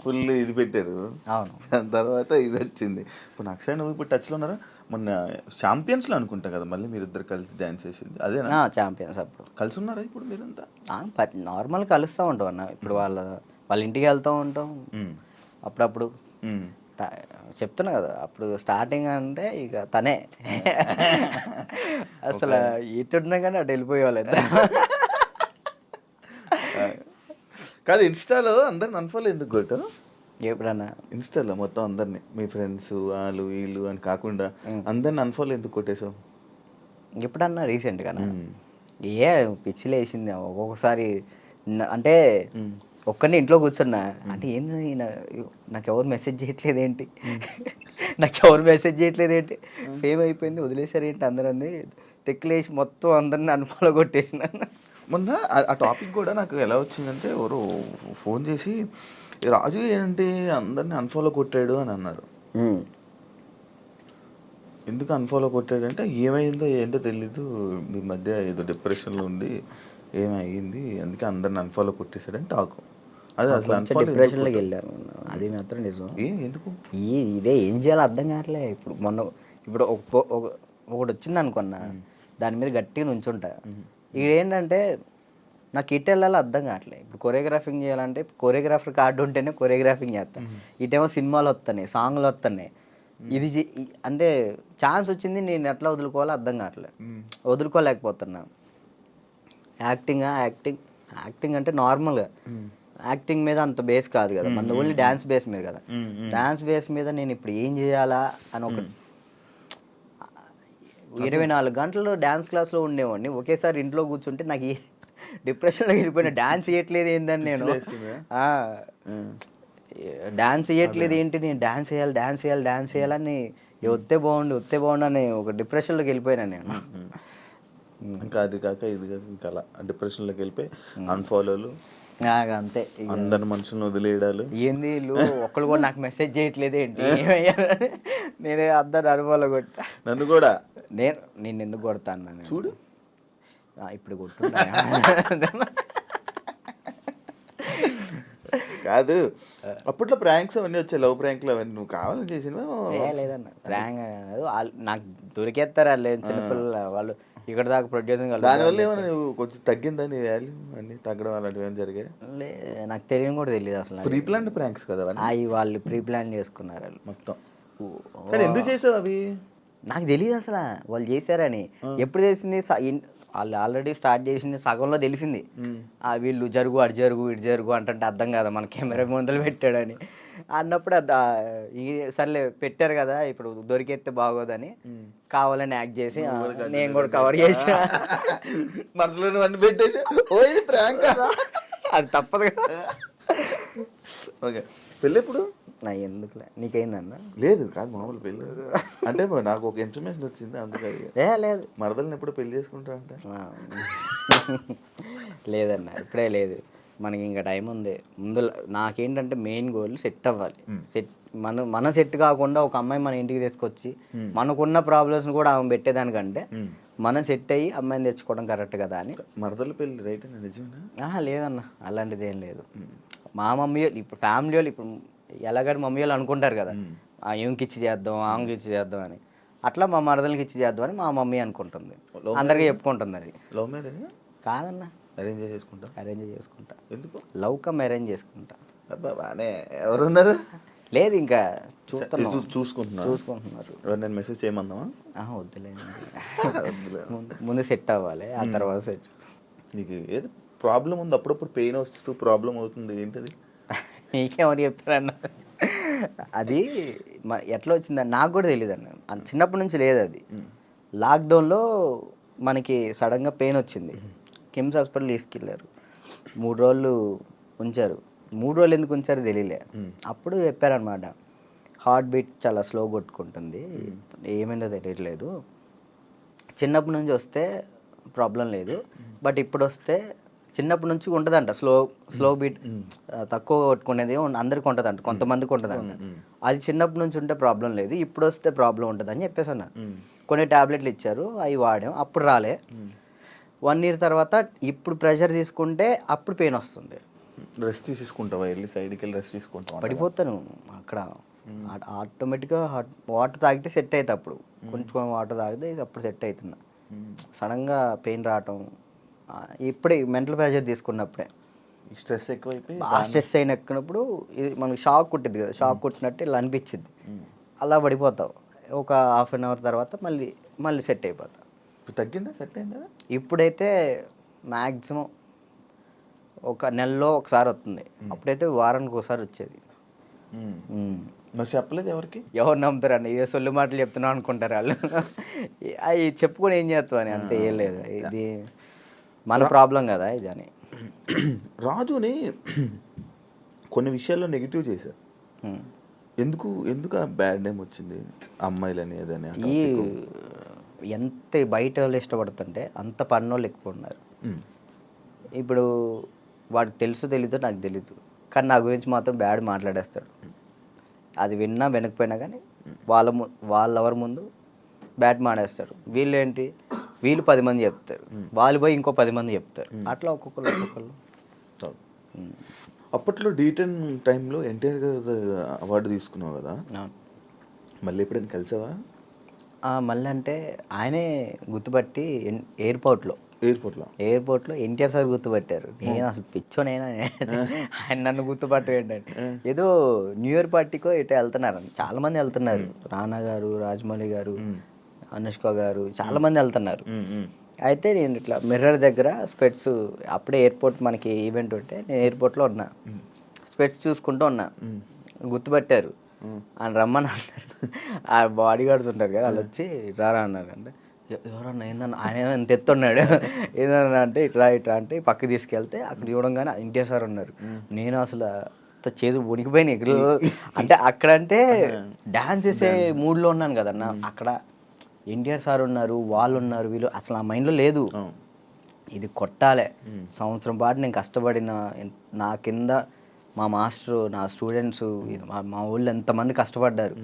ఫుల్ ఇది పెట్టారు.
అవును.
దాని తర్వాత ఇది వచ్చింది. ఇప్పుడు అక్షయ్ నువ్వు ఇప్పుడు టచ్లో ఉన్నారా? మొన్న ఛాంపియన్స్లో అనుకుంటా కదా మళ్ళీ మీరిద్దరు కలిసి డ్యాన్స్ చేసింది అదేనా?
ఛాంపియన్స్ అప్పుడు
కలిసి ఉన్నారా ఇప్పుడు మీరంతా?
నార్మల్ కలుస్తూ ఉంటాం అన్న. ఇప్పుడు వాళ్ళ ఇంటికి వెళ్తూ ఉంటాం అప్పుడప్పుడు. చెప్తున్నా కదా, అప్పుడు స్టార్టింగ్ అంటే ఇక తనే అసలు ఇటున్నా కానీ అటు వెళ్ళిపోయేవాళ్ళు.
కాదు, ఇన్స్టాలో అందరిని అన్ఫాలో ఎందుకు కొట్టావు?
ఎప్పుడన్నా
ఇన్స్టాలో మొత్తం అందరినీ, మీ ఫ్రెండ్స్ వాళ్ళు వీళ్ళు అని కాకుండా అందరిని అన్ఫాలో ఎందుకు కొట్టేసావు?
ఎప్పుడన్నా రీసెంట్గా ఏ పిచ్చిలు వేసింది ఒక్కొక్కసారి. అంటే ఒక్కరిని ఇంట్లో కూర్చున్నా అంటే ఏంది నాకు ఎవరు మెసేజ్ చేయట్లేదు ఏంటి, ఫేమ్ అయిపోయింది వదిలేసారు ఏంటి అందరని తెక్కులేసి మొత్తం అందరిని అన్ఫాలో కొట్టేసిన.
మొన్న ఆ టాపిక్ కూడా నాకు ఎలా వచ్చిందంటే ఎవరో ఫోన్ చేసి రాజు ఏంటి అందరిని అన్ఫాలో కొట్టాడు అని అన్నారు. ఎందుకు అన్ఫాలో కొట్టాడంటే ఏమైందో ఏంటో తెలీదు, మీ మధ్య ఏదో డిప్రెషన్లో ఉండి ఏమైంది అందుకే అందరిని అన్ఫాలో కొట్టేశాడని టాక్. అదే అసలు
డిప్రెషన్లోకి వెళ్ళాను, అది మాత్రం నిజం.
ఎందుకు
ఇదే ఏం చేయాలో అర్థం కావట్లే. ఇప్పుడు ఒకటి వచ్చింది అనుకున్నా, దాని మీద గట్టిగా నుంచుంటా. ఏంటంటే నాకు ఇటు వెళ్ళాలో అర్థం కావట్లేదు. ఇప్పుడు కొరియోగ్రాఫింగ్ చేయాలంటే కొరియోగ్రాఫర్ కార్డు ఉంటేనే కొరియోగ్రాఫింగ్ చేస్తాను, ఇటేమో సినిమాలు వస్తున్నాయి, సాంగ్లు వస్తున్నాయి. ఇది అంటే ఛాన్స్ వచ్చింది, నేను ఎట్లా వదులుకోవాలో అర్థం కావట్లేదు, వదులుకోలేకపోతున్నా. యాక్టింగ్ అంటే నార్మల్గా యాక్టింగ్ మీద అంత బేస్ కాదు కదా, మన ఓన్లీ డ్యాన్స్ బేస్ మీద కదా. డ్యాన్స్ బేస్ మీద నేను ఇప్పుడు ఏం చేయాలా అని ఒక 24 గంటలు డ్యాన్స్ క్లాస్లో ఉండేవాడిని. ఒకేసారి ఇంట్లో కూర్చుంటే నాకు డిప్రెషన్లో వెళ్ళిపోయినా. డ్యాన్స్ చేయట్లేదు ఏంటని నేను డాన్స్ చేయట్లేదు ఏంటి, నేను డాన్స్ చేయాలని వస్తే బాగుండు అని ఒక డిప్రెషన్లోకి వెళ్ళిపోయినా నేను.
ఇంకా అది కాక ఇది కాక ఇంకా అలా డిప్రెషన్లోకి వెళ్ళిపోయి అన్ఫాలోలు
అంతే,
అందరి మనుషులను వదిలేయడాలు.
ఏంది వీళ్ళు ఒక్కళ్ళు కూడా నాకు మెసేజ్ చేయట్లేదు ఏంటి, నేనే అందరు అనుభవాలు కొట్టా.
నన్ను కూడా
నేను ఎందుకు కొడతాను
చూడు,
ఇప్పుడు కొట్టున్నా.
కాదు అప్పట్లో ప్రాంక్స్ అవన్నీ వచ్చాయి, లవ్ ప్రాంక్లు అవన్నీ నువ్వు కావాలని చేసినవా?
లేదన్న, ప్రాంక్ నాకు దొరికేస్తారు వాళ్ళు, చిన్నపిల్లలు వాళ్ళు ఇక్కడ దాకా ప్రొడ్యూసింగ్.
దానివల్ల ఏమైనా నువ్వు కొంచెం తగ్గిందా నీ వాల్యూ అన్నీ తగ్గడం అలాంటివి ఏమైనా జరిగాయి?
నాకు తెలియని కూడా తెలియదు అసలు.
ప్రీ ప్లాన్ ప్రాంక్స్ కదా
అవి వాళ్ళు ప్రీ ప్లాన్ చేసుకున్నారు వాళ్ళు
మొత్తం. కానీ ఎందుకు చేసావు అవి?
నాకు తెలియదు అసలు వాళ్ళు చేశారని. ఎప్పుడు తెలిసింది, వాళ్ళు ఆల్రెడీ స్టార్ట్ చేసింది సగంలో తెలిసింది. వీళ్ళు జరుగు అటు జరుగు ఇటు జరుగు అంటే అర్థం కదా మన కెమెరా ముందలు పెట్టాడని అన్నప్పుడు సర్లే పెట్టారు కదా ఇప్పుడు దొరికేస్తే బాగోదని కావాలని యాక్ట్ చేసి నేను కూడా కవర్ చేసిన.
మనసులో అన్ని పెట్టేసి అది
తప్పదు కదా.
ఓకే, పెళ్ళి ఎప్పుడు?
నా ఎందుకులే, నీకైందన్న?
లేదు కాదు, మామూలు పెళ్ళి అంటే నాకు ఒక ఇన్ఫర్మేషన్ వచ్చింది అందుకే.
లేదు,
మరదల్ని ఎప్పుడు పెళ్లి చేసుకుంటా అంటే?
లేదన్న, ఇప్పుడే లేదు, మనకి ఇంకా టైం ఉంది. ముందు నాకేంటంటే మెయిన్ గోల్ సెట్ అవ్వాలి. మనం సెట్ కాకుండా ఒక అమ్మాయి మన ఇంటికి తీసుకొచ్చి మనకున్న ప్రాబ్లమ్స్ కూడా ఆమె పెట్టేదానికంటే మనం సెట్ అయ్యి అమ్మాయిని తెచ్చుకోవడం కరెక్ట్ కదా అని.
మరదల పెళ్ళి రైట్ అని నిజమేనా?
లేదన్న, అలాంటిది ఏం లేదు. మా మమ్మీ ఇప్పుడు ఫ్యామిలీ వాళ్ళు ఇప్పుడు ఎలాగని మమ్మీ వాళ్ళు అనుకుంటారు కదా, ఏమికి ఇచ్చి చేద్దాం ఆమెకి ఇచ్చి చేద్దాం అని, అట్లా మా మరదలకి ఇచ్చి చేద్దాం అని మా మమ్మీ అనుకుంటుంది, అందరికీ చెప్పుకుంటుంది. అది
లవ్ మ్యారేజ్
కాదన్న,
అరేంజ్ చేసుకుంటా. ఎందుకు?
లవ్ కమ్ అరేంజ్ చేసుకుంటా.
బానే ఎవరున్నారు?
లేదు ఇంకా
చూసుకుంటున్నారు. ఎవరు మెసేజ్ చేయమందామా?
వద్దులేదు, ముందు సెట్ అవ్వాలి, ఆ తర్వాత సెట్.
నీకు ఏది ప్రాబ్లం ఉంది? అప్పుడప్పుడు పెయిన్ వస్తూ ప్రాబ్లం అవుతుంది, ఏంటది?
నీకేమని చెప్తారన్న? అది ఎట్లా వచ్చిందని నాకు కూడా తెలియదు అన్న, చిన్నప్పటి నుంచి లేదు అది. లాక్డౌన్లో మనకి సడన్గా పెయిన్ వచ్చింది, కిమ్స్ హాస్పిటల్ తీసుకెళ్ళారు, 3 రోజులు ఉంచారు. 3 రోజులు ఎందుకు ఉంచారో తెలియలే. అప్పుడు చెప్పారనమాట, హార్ట్ బీట్ చాలా స్లో కొట్టుకుంటుంది, ఏమైందో తెలియట్లేదు, చిన్నప్పటి నుంచి వస్తే ప్రాబ్లం లేదు, బట్ ఇప్పుడు వస్తే చిన్నప్పటి నుంచి ఉంటుందంట స్లో బీట్ తక్కువ కొట్టుకునేది అందరికి ఉంటుందంట, కొంతమందికి ఉంటుందంట. అది చిన్నప్పటి నుంచి ఉంటే ప్రాబ్లం లేదు, ఇప్పుడు వస్తే ప్రాబ్లం ఉంటుంది అని చెప్పేసి అన్న. కొన్ని ట్యాబ్లెట్లు ఇచ్చారు, అవి వాడాం, అప్పుడు రాలే. 1 year తర్వాత ఇప్పుడు ప్రెషర్ తీసుకుంటే అప్పుడు పెయిన్ వస్తుంది.
రెస్ట్ తీసుకుంటావా, వెళ్ళి సైడ్కి వెళ్ళి రెస్ట్ తీసుకుంటావా?
పడిపోతాను అక్కడ. ఆటోమేటిక్గా వాటర్ తాగితే సెట్ అవుతుంది, అప్పుడు కొంచెం వాటర్ తాగితే అప్పుడు సెట్ అవుతున్నా. సడన్గా పెయిన్ రావటం ఇప్పుడే మెంటల్ ప్రెషర్ తీసుకున్నప్పుడే.
స్ట్రెస్ ఎక్కువైపోయి
స్ట్రెస్ అయినప్పుడు ఇది మనకి షాక్ కుట్టింది కదా, షాక్ కుట్టినట్టు ఇలా అనిపించింది, అలా పడిపోతావు. ఒక 1/2 hour తర్వాత మళ్ళీ సెట్ అయిపోతావు.
తగ్గిందా, సెట్ అయిందా?
ఇప్పుడైతే మ్యాక్సిమం ఒక నెలలో ఒకసారి వస్తుంది, అప్పుడైతే వారానికి ఒకసారి వచ్చేది.
మరి చెప్పలేదు ఎవరికి?
ఎవరు నమ్ముతారండి, ఇదే సొల్లు మాటలు చెప్తున్నావు అనుకుంటారు వాళ్ళు. అవి చెప్పుకొని ఏం చేస్తావు అని, అంతే, ఏం లేదు, ఇది మన ప్రాబ్లం కదా ఇది అని.
రాజుని కొన్ని విషయాల్లో నెగిటివ్ చేశారు. ఎందుకు ఆ బ్యాడ్ నేమ్ వచ్చింది అమ్మాయిలని అదని?
ఈ ఎంత బయట వాళ్ళు ఇష్టపడుతుంటే అంత పన్నోళ్ళు ఎక్కువ ఉన్నారు. ఇప్పుడు వాడికి తెలీదో నాకు తెలీదు, కానీ నా గురించి మాత్రం బ్యాడ్ మాట్లాడేస్తాడు. అది విన్నా వినకపోయినా కానీ వాళ్ళెవరి ముందు బ్యాడ్ మాడేస్తారు. వీళ్ళు 10 మంది చెప్తారు, వాళ్ళు పోయి ఇంకో 10 మంది చెప్తారు, అట్లా ఒక్కొక్కరు.
అప్పట్లో D10 టైంలో ఎన్టీఆర్ గారు అవార్డు తీసుకున్నావు కదా, మళ్ళీ ఎప్పుడైనా కలిసావా?
మళ్ళీ అంటే ఆయనే గుర్తుపట్టి ఎయిర్పోర్ట్లో ఎన్టీఆర్ సార్ గుర్తుపట్టారు. నేను అసలు పిచ్చోనైనా ఆయన నన్ను గుర్తుపట్టు ఏంటంటే, ఏదో న్యూ ఇయర్ పార్టీకో ఇటు వెళ్తున్నారు, చాలా మంది వెళ్తున్నారు, రానా గారు, రాజమౌళి గారు, అనుష్క గారు, చాలా మంది వెళ్తున్నారు. అయితే నేను ఇట్లా మిర్రర్ దగ్గర స్పెట్స్, అప్పుడే ఎయిర్పోర్ట్ మనకి ఈవెంట్ ఉంటే నేను ఎయిర్పోర్ట్లో ఉన్నా, స్పెట్స్ చూసుకుంటూ ఉన్నా, గుర్తుపట్టారు, ఆయన రమ్మని అన్నారు. ఆ బాడీ గార్డ్స్ ఉంటారు కదా, వాళ్ళు వచ్చి రారా అన్నారు. అంటే ఎవరన్నా ఏందన్నా, ఆయన ఎంత ఎత్తున్నాడు, ఏదన్నా అంటే ఇట్లా అంటే పక్కకి తీసుకెళ్తే అక్కడ చూడంగానే ఎన్టీఆర్ సార్ ఉన్నారు. నేను అసలు చేదు వణికిపోయినాయి. అంటే అక్కడంటే డ్యాన్స్ చేసే మూడ్లో ఉన్నాను కదన్నా, అక్కడ ఎన్టీఆర్ సార్ ఉన్నారు, వాళ్ళు ఉన్నారు, వీళ్ళు అసలు ఆ మైండ్లో లేదు. ఇది కొట్టాలి, సంవత్సరం పాటు నేను కష్టపడిన, నా కింద మా మాస్టరు, నా స్టూడెంట్స్, మా ఊళ్ళో ఎంతమంది కష్టపడ్డారు,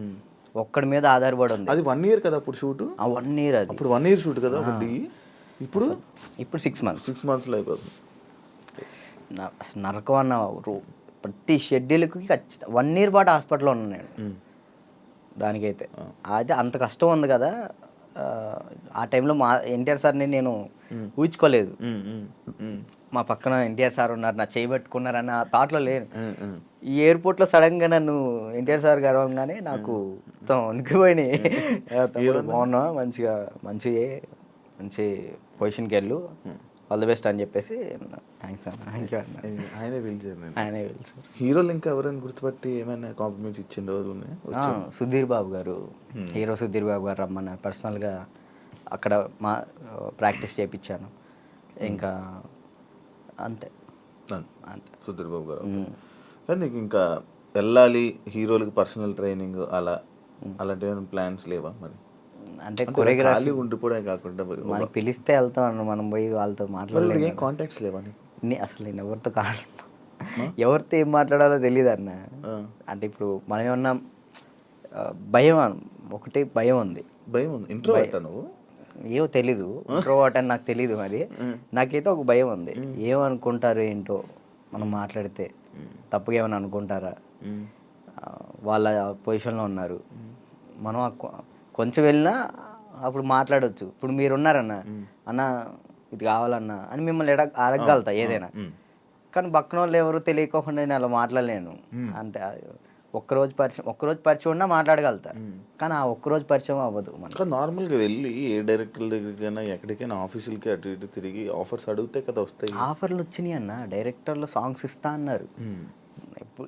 ఒక్కడి మీద ఆధారపడి ఉంది.
అది 1 year కదా అప్పుడు షూట్?
1 year, అది
అప్పుడు 1 year షూట్ కదా ఒకటి. ఇప్పుడు
6 months,
6 monthsలో అయిపోతుంది.
అసలు నరకం అన్న. ప్రతి షెడ్యూల్కి 1 year పాటు హాస్పిటల్లో ఉన్నాను నేను. దానికైతే అయితే అంత కష్టం ఉంది కదా. ఆ టైంలో మా ఎన్టీఆర్ సార్ని నేను ఊహించుకోలేదు. మా పక్కన ఎన్టీఆర్ సార్ ఉన్నారు, నా చేయబెట్టుకున్నారన్న థాట్లో లేను. ఈ ఎయిర్పోర్ట్లో సడన్గా నన్ను ఎన్టీఆర్ సార్ గడవగానే నాకు వణికిపోయినాయి. బాగున్నా, మంచి పొజిషన్కి వెళ్ళు, ఆల్ ది బెస్ట్ అని చెప్పేసి థ్యాంక్స్ అన్న, థ్యాంక్ యూ అన్న.
ఆయనే పిలిచారు. హీరోలు ఇంకా ఎవరైనా గుర్తుపట్టి ఏమైనా కాంప్లిమెంట్స్ ఇచ్చిన రోజు ఉన్నాయి?
సుధీర్ బాబు గారు, హీరో సుధీర్ బాబు గారు రమ్మన్నారు, పర్సనల్గా అక్కడ ప్రాక్టీస్ చేయించాను. ఇంకా అంతే.
సుధీర్ బాబు గారు. కానీ నీకు ఇంకా వెళ్ళాలి హీరోలకి పర్సనల్ ట్రైనింగ్ అలాంటి ప్లాన్స్ లేవా మరి?
అంటే కొరియోగ్రఫీ
ఉండిపోవడం కాకుండా
మనకి పిలిస్తే వెళ్తాం, మనం పోయి వాళ్ళతో మాట్లాడలేదు.
కాంటాక్ట్స్ లేవా?
అసలు నేను ఎవరితో ఏం మాట్లాడాలో తెలియదు అన్న. అంటే ఇప్పుడు మనం ఏమన్నా భయం, ఒకటి భయం ఉంది.
ఇంట్రోవర్ట్ నువ్వు?
ఏమో తెలీదు, ఇంట్రోవర్ట్ అని నాకు తెలీదు. మరి నాకైతే ఒక భయం ఉంది, ఏమనుకుంటారు ఏంటో, మనం మాట్లాడితే తప్పుగా ఏమైనా అనుకుంటారా, వాళ్ళ పొజిషన్లో ఉన్నారు, మనం కొంచెం వెళ్ళినా అప్పుడు మాట్లాడవచ్చు. ఇప్పుడు మీరున్నారన్న, అన్న ఇది కావాలన్నా అని మిమ్మల్ని అడగగలుగుతా ఏదైనా, కానీ పక్కన వాళ్ళు ఎవరు తెలియకోకుండా నేను అలా మాట్లాడలేను. అంటే ఒక్కరోజు పరిచయం ఉన్నా మాట్లాడగలుగుతా, కానీ ఆ ఒక్కరోజు పరిచయం అవ్వదు మనకు.
నార్మల్గా వెళ్ళి ఏ డైరెక్టర్ దగ్గరికైనా ఎక్కడికైనా ఆఫీసులకి అటు ఇటు తిరిగి ఆఫర్స్ అడిగితే కదా వస్తాయి.
ఆఫర్లు వచ్చినాయి అన్న, డైరెక్టర్లు సాంగ్స్ ఇస్తా అన్నారు.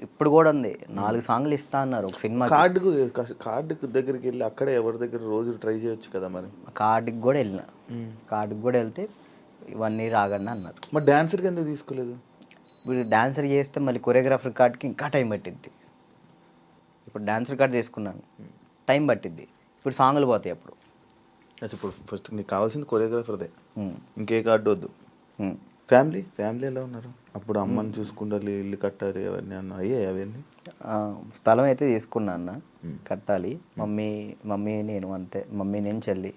ఇప్పుడు కూడా ఉంది, 4 సాంగ్లు ఇస్తా అన్నారు ఒక సినిమా.
కార్డుకు దగ్గరికి వెళ్ళి అక్కడే ఎవరి దగ్గర రోజు ట్రై చేయొచ్చు కదా మరి.
కార్డుకి కూడా వెళ్ళిన, కార్డుకి కూడా వెళ్తే 1 year ఆగండి అన్నారు.
మరి డాన్సర్కి ఎందుకు తీసుకోలేదు?
ఇప్పుడు డాన్సర్ చేస్తే మళ్ళీ కొరియోగ్రాఫర్ కార్డ్కి ఇంకా టైం పట్టిద్ది. ఇప్పుడు డాన్సర్ కార్డ్ తీసుకున్నాను, టైం పట్టిద్ది. ఇప్పుడు సాంగ్లు పోతాయి అప్పుడు.
ఇప్పుడు ఫస్ట్ నీకు కావాల్సింది కొరియోగ్రాఫర్దే, ఇంకే కార్డు వద్దు. ఫ్యామిలీ ఎలా ఉన్నారు అప్పుడు? అమ్మని చూసుకుంటారు, ఇల్లు కట్టాలి, అవన్నీ అవన్నీ
స్థలం అయితే తీసుకున్నా అన్న, కట్టాలి. మమ్మీ నేను అంతే, మమ్మీ నేను చెల్లి.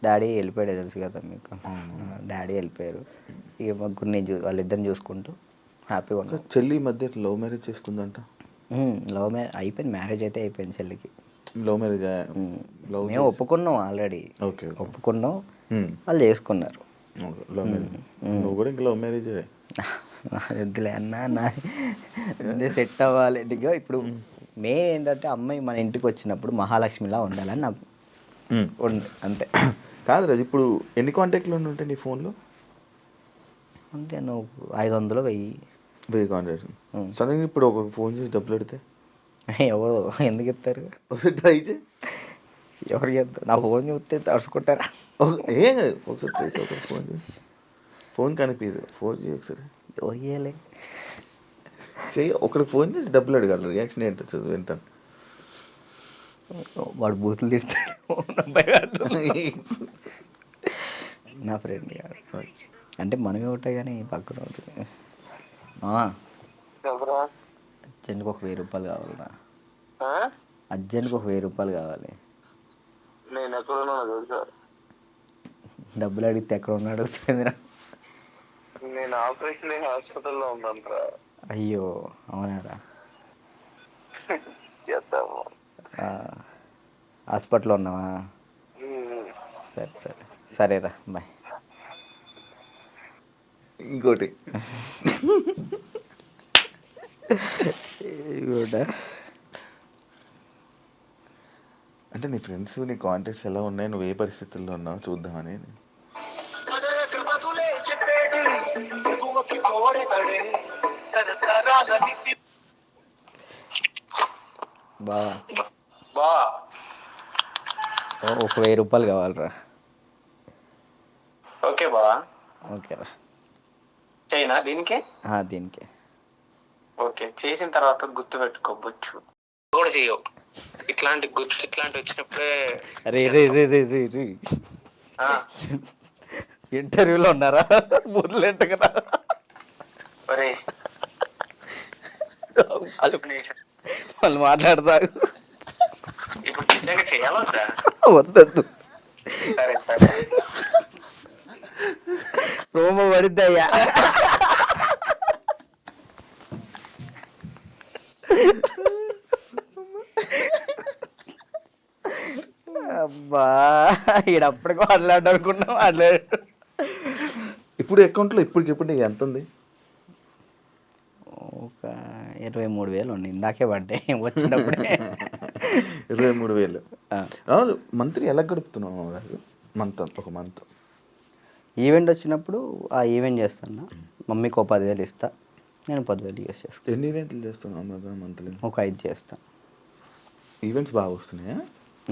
డాడీ వెళ్ళిపోయాడు, తెలుసు కదా మీకు. డాడీ వెళ్ళిపోయారు. ఇక ముగ్గురు నేను వాళ్ళిద్దరిని చూసుకుంటూ హ్యాపీగా ఉన్నాను.
చెల్లి ఈ మధ్య లవ్ మ్యారేజ్ చేసుకుందంట.
లవ్ మ్యారేజ్ అయిపోయింది, మ్యారేజ్ అయితే అయిపోయింది చెల్లికి.
లవ్ మ్యారేజ్
మేము ఒప్పుకున్నాం ఆల్రెడీ.
ఓకే,
ఒప్పుకున్నాం, వాళ్ళు చేసుకున్నారు.
Love marriage. నువ్వు కూడా ఇంకా లవ్ మ్యారేజ్
వద్దులే అన్న, సెట్ అవ్వాలి. ఇక ఇప్పుడు మెయిన్ ఏంటంటే అమ్మాయి మన ఇంటికి వచ్చినప్పుడు మహాలక్ష్మిలా ఉండాలని నాకు అంతే.
కాదు రాజు, ఇప్పుడు ఎన్ని కాంటాక్ట్లు ఉంటాయి నీ ఫోన్లో?
అంటే నువ్వు 500 1000
కాంటాక్ట్స్. సడన్గా ఇప్పుడు ఒక ఫోన్ చేసి డబ్బులు పెడితే
ఎవరు ఎందుకు ఇస్తారు?
ఒకసారి ట్రై చేయి.
ఎవరికి ఇస్తారు? నా ఫోన్ చూస్తే తడుచుకుంటారా?
ఏం కాదు, ఒకసారి ఫోన్ చేయి. ఫోన్ కనిపించదు, ఫోన్ చేయి ఒకసారి.
ఎవరియాలి
చెయ్యి, ఒకరికి ఫోన్ చేసి డబ్బులు అడగాలి. రియాక్షన్ ఏంటో వింటాను.
వాడు బూతులు తిడతాడు. నా ఫ్రెండ్ కాదు అంటే మనమే ఉంటాయి కానీ పక్కన ఉంటుంది. అర్జెంట్కి ఒక 1000 రూపాయలు కావాలరా. అర్జెంట్కి ఒక 1000 రూపాయలు కావాలి.
నేను ఎక్కడ
డబ్బులు అడిగితే ఎక్కడ ఉన్నాడు అడుగుతుందిరా.
నేను ఆపరేషన్ హాస్పిటల్లో ఉన్నాను.
అయ్యో అవునారా? హాస్పిటల్లో ఉన్నావా? సరే సరేరా, బాయ్.
ఇంకోటి అంటే నీ ఫ్రెండ్స్, నీ కాంటాక్ట్స్ ఎలా ఉన్నాయి, నువ్వు ఏ పరిస్థితుల్లో ఉన్నావు చూద్దామని.
బా ఒక 1000 రూపాయలు కావాలరా.
ఓకే బా,
ఓకేరా.
చైనా దీనికి?
దీనికే.
ఓకే, చేసిన తర్వాత గుర్తు పెట్టుకోవచ్చు కూడా చేయవు. ఇట్లాంటి వచ్చినప్పుడే
ఇంటర్వ్యూలో ఉన్నారా? ముర్లేంట కదా. వాళ్ళు మాట్లాడతారు.
ఇప్పుడు నిజంగా చేయాలొద్దా?
వద్దొద్దు,
సరే
ప్రోమో పడిద్దయ్యా. అబ్బా, ఈడప్పటికి మాట్లాడు అనుకున్నాం, మాట్లాడు.
ఇప్పుడు అకౌంట్లో ఇప్పటికిప్పుడు ఎంత ఉంది?
ఒక 23,000 ఉంది, ఇందాకే పడ్డాయి వచ్చినప్పుడే.
23,000. మంత్లీ ఎలా గడుపుతున్నావు ఒక మంత్?
ఈవెంట్ వచ్చినప్పుడు ఆ ఈవెంట్ చేస్తాను, మమ్మీకి ఒక 10,000 ఇస్తా, నేను 10,000 యూస్ చేస్తాను.
ఎన్ని ఈవెంట్లు చేస్తున్నావు మంత్లీ?
ఒక 5 చేస్తాను.
ఈవెంట్స్ బాగా వస్తున్నాయా?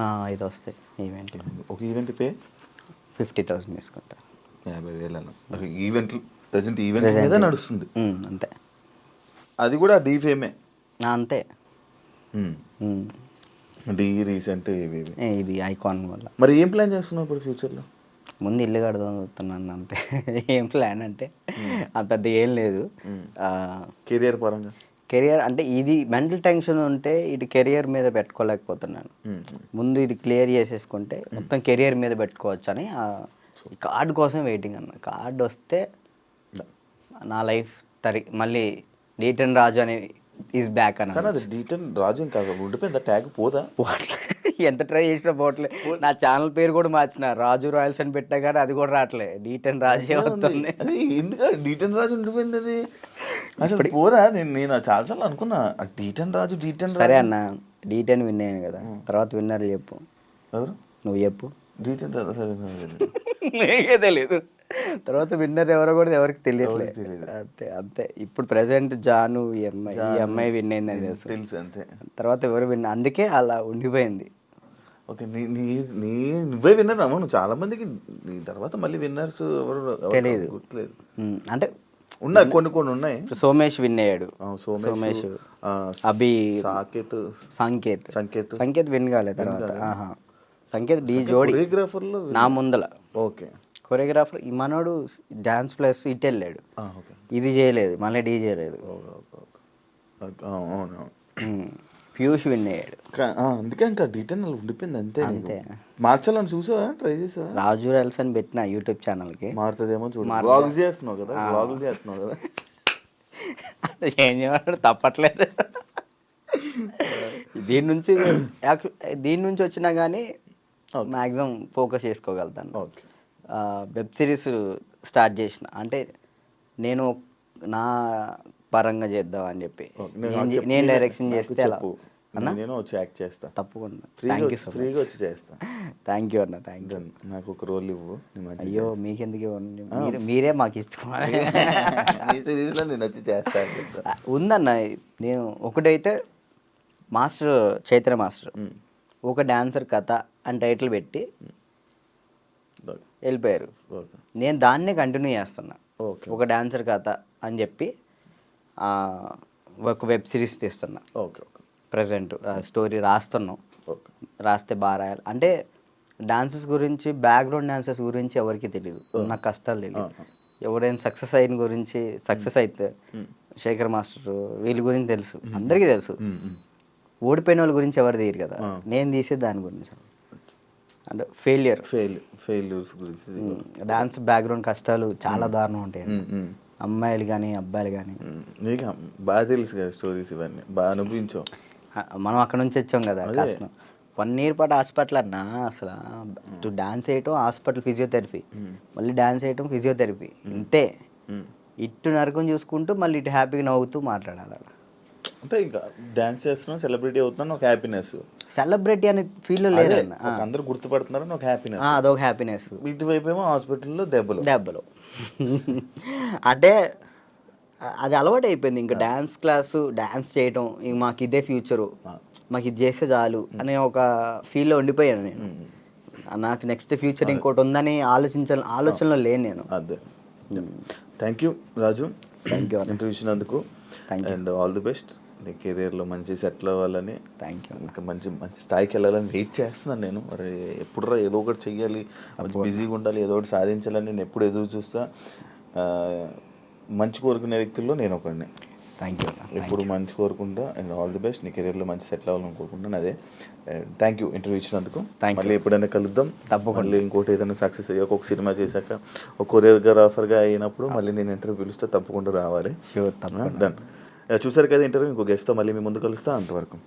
5 వస్తాయి ఈవెంట్లు.
ఒక ఈవెంట్ పే
50,000 తీసుకుంటా.
50,000 ఈవెంట్లు ప్రజెంట్ ఈవెంట్ మీద నడుస్తుంది
అంతే.
అది కూడా డీఫేమే
అంతే.
డీ రీసెంట్
ఇది ఐకాన్ వల్ల.
మరి ఏం ప్లాన్ చేస్తున్నావు ఇప్పుడు ఫ్యూచర్లో?
ముందు ఇల్లు కడదాం చూస్తున్నాను అంతే. ఏం ప్లాన్ అంటే అంత పెద్ద ఏం లేదు.
కెరియర్ పరంగా?
కెరియర్ అంటే ఇది మెంటల్ టెన్షన్ ఉంటే ఇటు కెరియర్ మీద పెట్టుకోలేకపోతున్నాను. ముందు ఇది క్లియర్ చేసేసుకుంటే మొత్తం కెరియర్ మీద పెట్టుకోవచ్చు అని కార్డు కోసం వెయిటింగ్ అన్న. కార్డు వస్తే నా లైఫ్ మళ్ళీ D10 రాజు అని ఈజ్ బ్యాక్ అన్న.
అది D10 రాజు ఇంకా ఉండిపోయిందా? ట్యాగ్ పోదా?
ఎంత ట్రై చేసినా పోవట్లే. నా ఛానల్ పేరు కూడా మార్చిన, రాజు రాయల్స్ అని పెట్టా కానీ అది కూడా రావట్లే, D10 రాజే అవుతుంది.
అది ఎందుకు D10 రాజు ఉండిపోయింది? అది అసలు పోదా? నేను చాలాసార్లు అనుకున్నా D10 రాజు.
సరే అన్న, D10 విన్ అయ్యాను కదా, తర్వాత విన్నర్ చెప్పు.
ఎవరు?
నువ్వు చెప్పు.
D10
నీకే తెలియదు, తర్వాత విన్నర్ ఎవరో కూడా ఎవరికి తెలియట్లేదు. అంతే. ఇప్పుడు ప్రెసెంట్ జాను ఈ అమ్మాయి విన్ అయిందని
తెలుసు అంతే.
తర్వాత ఎవరు విన్, అందుకే అలా ఉండిపోయింది.
ఓకే, నువ్వే విన్నర్ అమ్మ. నువ్వు చాలా మందికి నీ తర్వాత మళ్ళీ విన్నర్స్ ఎవరు
తెలియదు,
గుర్తులేదు.
అంటే
ఉన్నాయి, కొన్ని ఉన్నాయి.
సోమేష్ విన్ అయ్యాడు.
సోమేష్,
అభి,
సంకేత్
విన్ కాలేదు. తర్వాత సంకేత్ డి జోడి
కొరియోగ్రాఫర్లో
నా ముందల.
ఓకే,
కొరియోగ్రాఫర్ ఈ మనోడు డాన్స్ ప్లస్ ఇటు వెళ్ళాడు,
ఓకే
ఇది చేయలేదు, మళ్ళీ డీ చేయలేదు.
అవును
పీయూష్ విన్ అయ్యాడు.
అందుకే ఇంకా డీటెయిల్ ఉండిపోయింది అంతే.
అంతే.
మార్చాలని చూసావా, ట్రై చేసావా?
రాజు రెల్స్ అని పెట్టిన యూట్యూబ్ ఛానల్కి.
మారుతుందేమో చూడు. బ్లాగ్స్ చేస్తున్నావు కదా, బ్లాగులు చేస్తున్నావు కదా.
ఏం చేయమంటాడు, తప్పట్లేదు. దీని నుంచి వచ్చినా కానీ మ్యాక్సిమం ఫోకస్ చేసుకోగలుగుతాను.
ఓకే.
వెబ్ సిరీస్ స్టార్ట్ చేసిన, అంటే నేను నా పరంగా చేద్దాం అని చెప్పి నేను డైరెక్షన్ చేస్తే అలా అన్న
నేను వచ్చి యాక్ట్ చేస్తా
తప్పకుండా. థ్యాంక్ యూ సో
ఫ్రీగా
మచ్.
వచ్చి చేస్తా.
థ్యాంక్ యూ అన్న, థ్యాంక్ యూ.
నాకు ఒక రోల్ ఇవ్వు.
అయ్యో మీకెందుకు ఇవ్వండి, మీరే మాకు ఇచ్చుకోవాలి.
సిరీస్లో నేను వచ్చి చేస్తా.
ఉందన్న, నేను ఒకటైతే మాస్టర్ చైతన్య మాస్టర్ ఒక డాన్సర్ కథ అని టైటిల్ పెట్టి వెళ్ళిపోయారు. నేను దాన్నే కంటిన్యూ చేస్తున్నా. ఒక డాన్సర్ కథ అని చెప్పి ఒక వెబ్ సిరీస్ తీస్తున్నా.
Okay okay.
ప్రజెంట్ స్టోరీ రాస్తున్నాం.
ఓకే.
రాస్తే బాగా రాయాలి. అంటే డాన్సెస్ గురించి, బ్యాక్గ్రౌండ్ డాన్సెస్ గురించి ఎవరికి తెలియదు, నాకు కష్టాలు తెలియదు. ఎవరైనా సక్సెస్ అయిన గురించి, సక్సెస్ అయితే శేఖర్ మాస్టర్ వీళ్ళ గురించి తెలుసు, అందరికీ తెలుసు. ఓడిపోయిన వాళ్ళ గురించి ఎవరు తెలియదు కదా, నేను తీసే దాని గురించి. అంటే
ఫెయిల్యూర్స్ గురించి.
డాన్స్ బ్యాక్గ్రౌండ్ కష్టాలు చాలా దారుణం ఉంటాయి, అమ్మాయిలు కానీ అబ్బాయిలు కానీ.
నీకు బాగా తెలుసు కదా స్టోరీస్, ఇవన్నీ బాగా అనుభవించాం.
మనం అక్కడ నుంచి వచ్చాం కదా, కష్టం. 1 year పాటు హాస్పిటల్ అన్నా, అసలు డాన్స్ వేయటం, హాస్పిటల్, ఫిజియోథెరపీ, మళ్ళీ డాన్స్ వేయటం, ఫిజియోథెరపీ, ఇంతే. ఇటు నరకం చూసుకుంటూ మళ్ళీ ఇటు హ్యాపీగా నవ్వుతూ మాట్లాడాలి అలా.
అంటే ఇంకా డాన్స్ చేస్తున్నావు, సెలబ్రిటీ అవుతున్నాను, ఒక హ్యాపీనెస్.
సెలబ్రిటీ అనే ఫీల్ లేదు,
అందరూ గుర్తుపడుతున్నారని ఒక హ్యాపీనెస్,
అదొక హ్యాపీనెస్.
ఇటువైపు ఏమో హాస్పిటల్లో దెబ్బలు.
అంటే అది అలవాటు అయిపోయింది. ఇంకా డ్యాన్స్ క్లాసు, డ్యాన్స్ చేయటం, ఇంక మాకు ఇదే ఫ్యూచరు, మాకు ఇది చేస్తే చాలు అనే ఒక ఫీల్లో ఉండిపోయాను నేను. నాకు నెక్స్ట్ ఫ్యూచర్ ఇంకోటి ఉందని ఆలోచనలో లేను నేను.
అదే. Thank you Raju,
thank you
interview ఇచ్చినందుకు. And all the best. నీ కెరీర్లో మంచి సెటిల్ అవ్వాలని,
థ్యాంక్ యూ.
ఇంకా మంచి స్థాయికి వెళ్ళాలని వెయిట్ చేస్తున్నాను నేను. మరి ఎప్పుడురా ఏదో ఒకటి చెయ్యాలి, బిజీగా ఉండాలి, ఏదో ఒకటి సాధించాలని నేను ఎప్పుడు ఎదురు చూస్తా. మంచి కోరుకునే వ్యక్తుల్లో నేను ఒకడిని.
Thank you.
ఎప్పుడు మంచి కోరుకుంటా. And all the best. నీ కెరీర్లో మంచి సెటిల్ అవ్వాలని కోరుకుంటాను. అదే. థ్యాంక్ యూ ఇంటర్వ్యూ ఇచ్చినందుకు. మళ్ళీ ఎప్పుడైనా కలుద్దాం. మళ్ళీ ఇంకోటి ఏదైనా సక్సెస్ అయ్యాక, ఒక సినిమా చేశాక, ఒక కొరియోగ్రాఫర్గా అయినప్పుడు మళ్ళీ నేను ఇంటర్వ్యూ పిలుస్తే తప్పకుండా రావాలి.
Sure,
done. చూసారు కదా ఇంటర్వ్యూ. ఇంకో గెస్ట్తో మళ్ళీ మీ ముందు కలుస్తా. అంతవరకు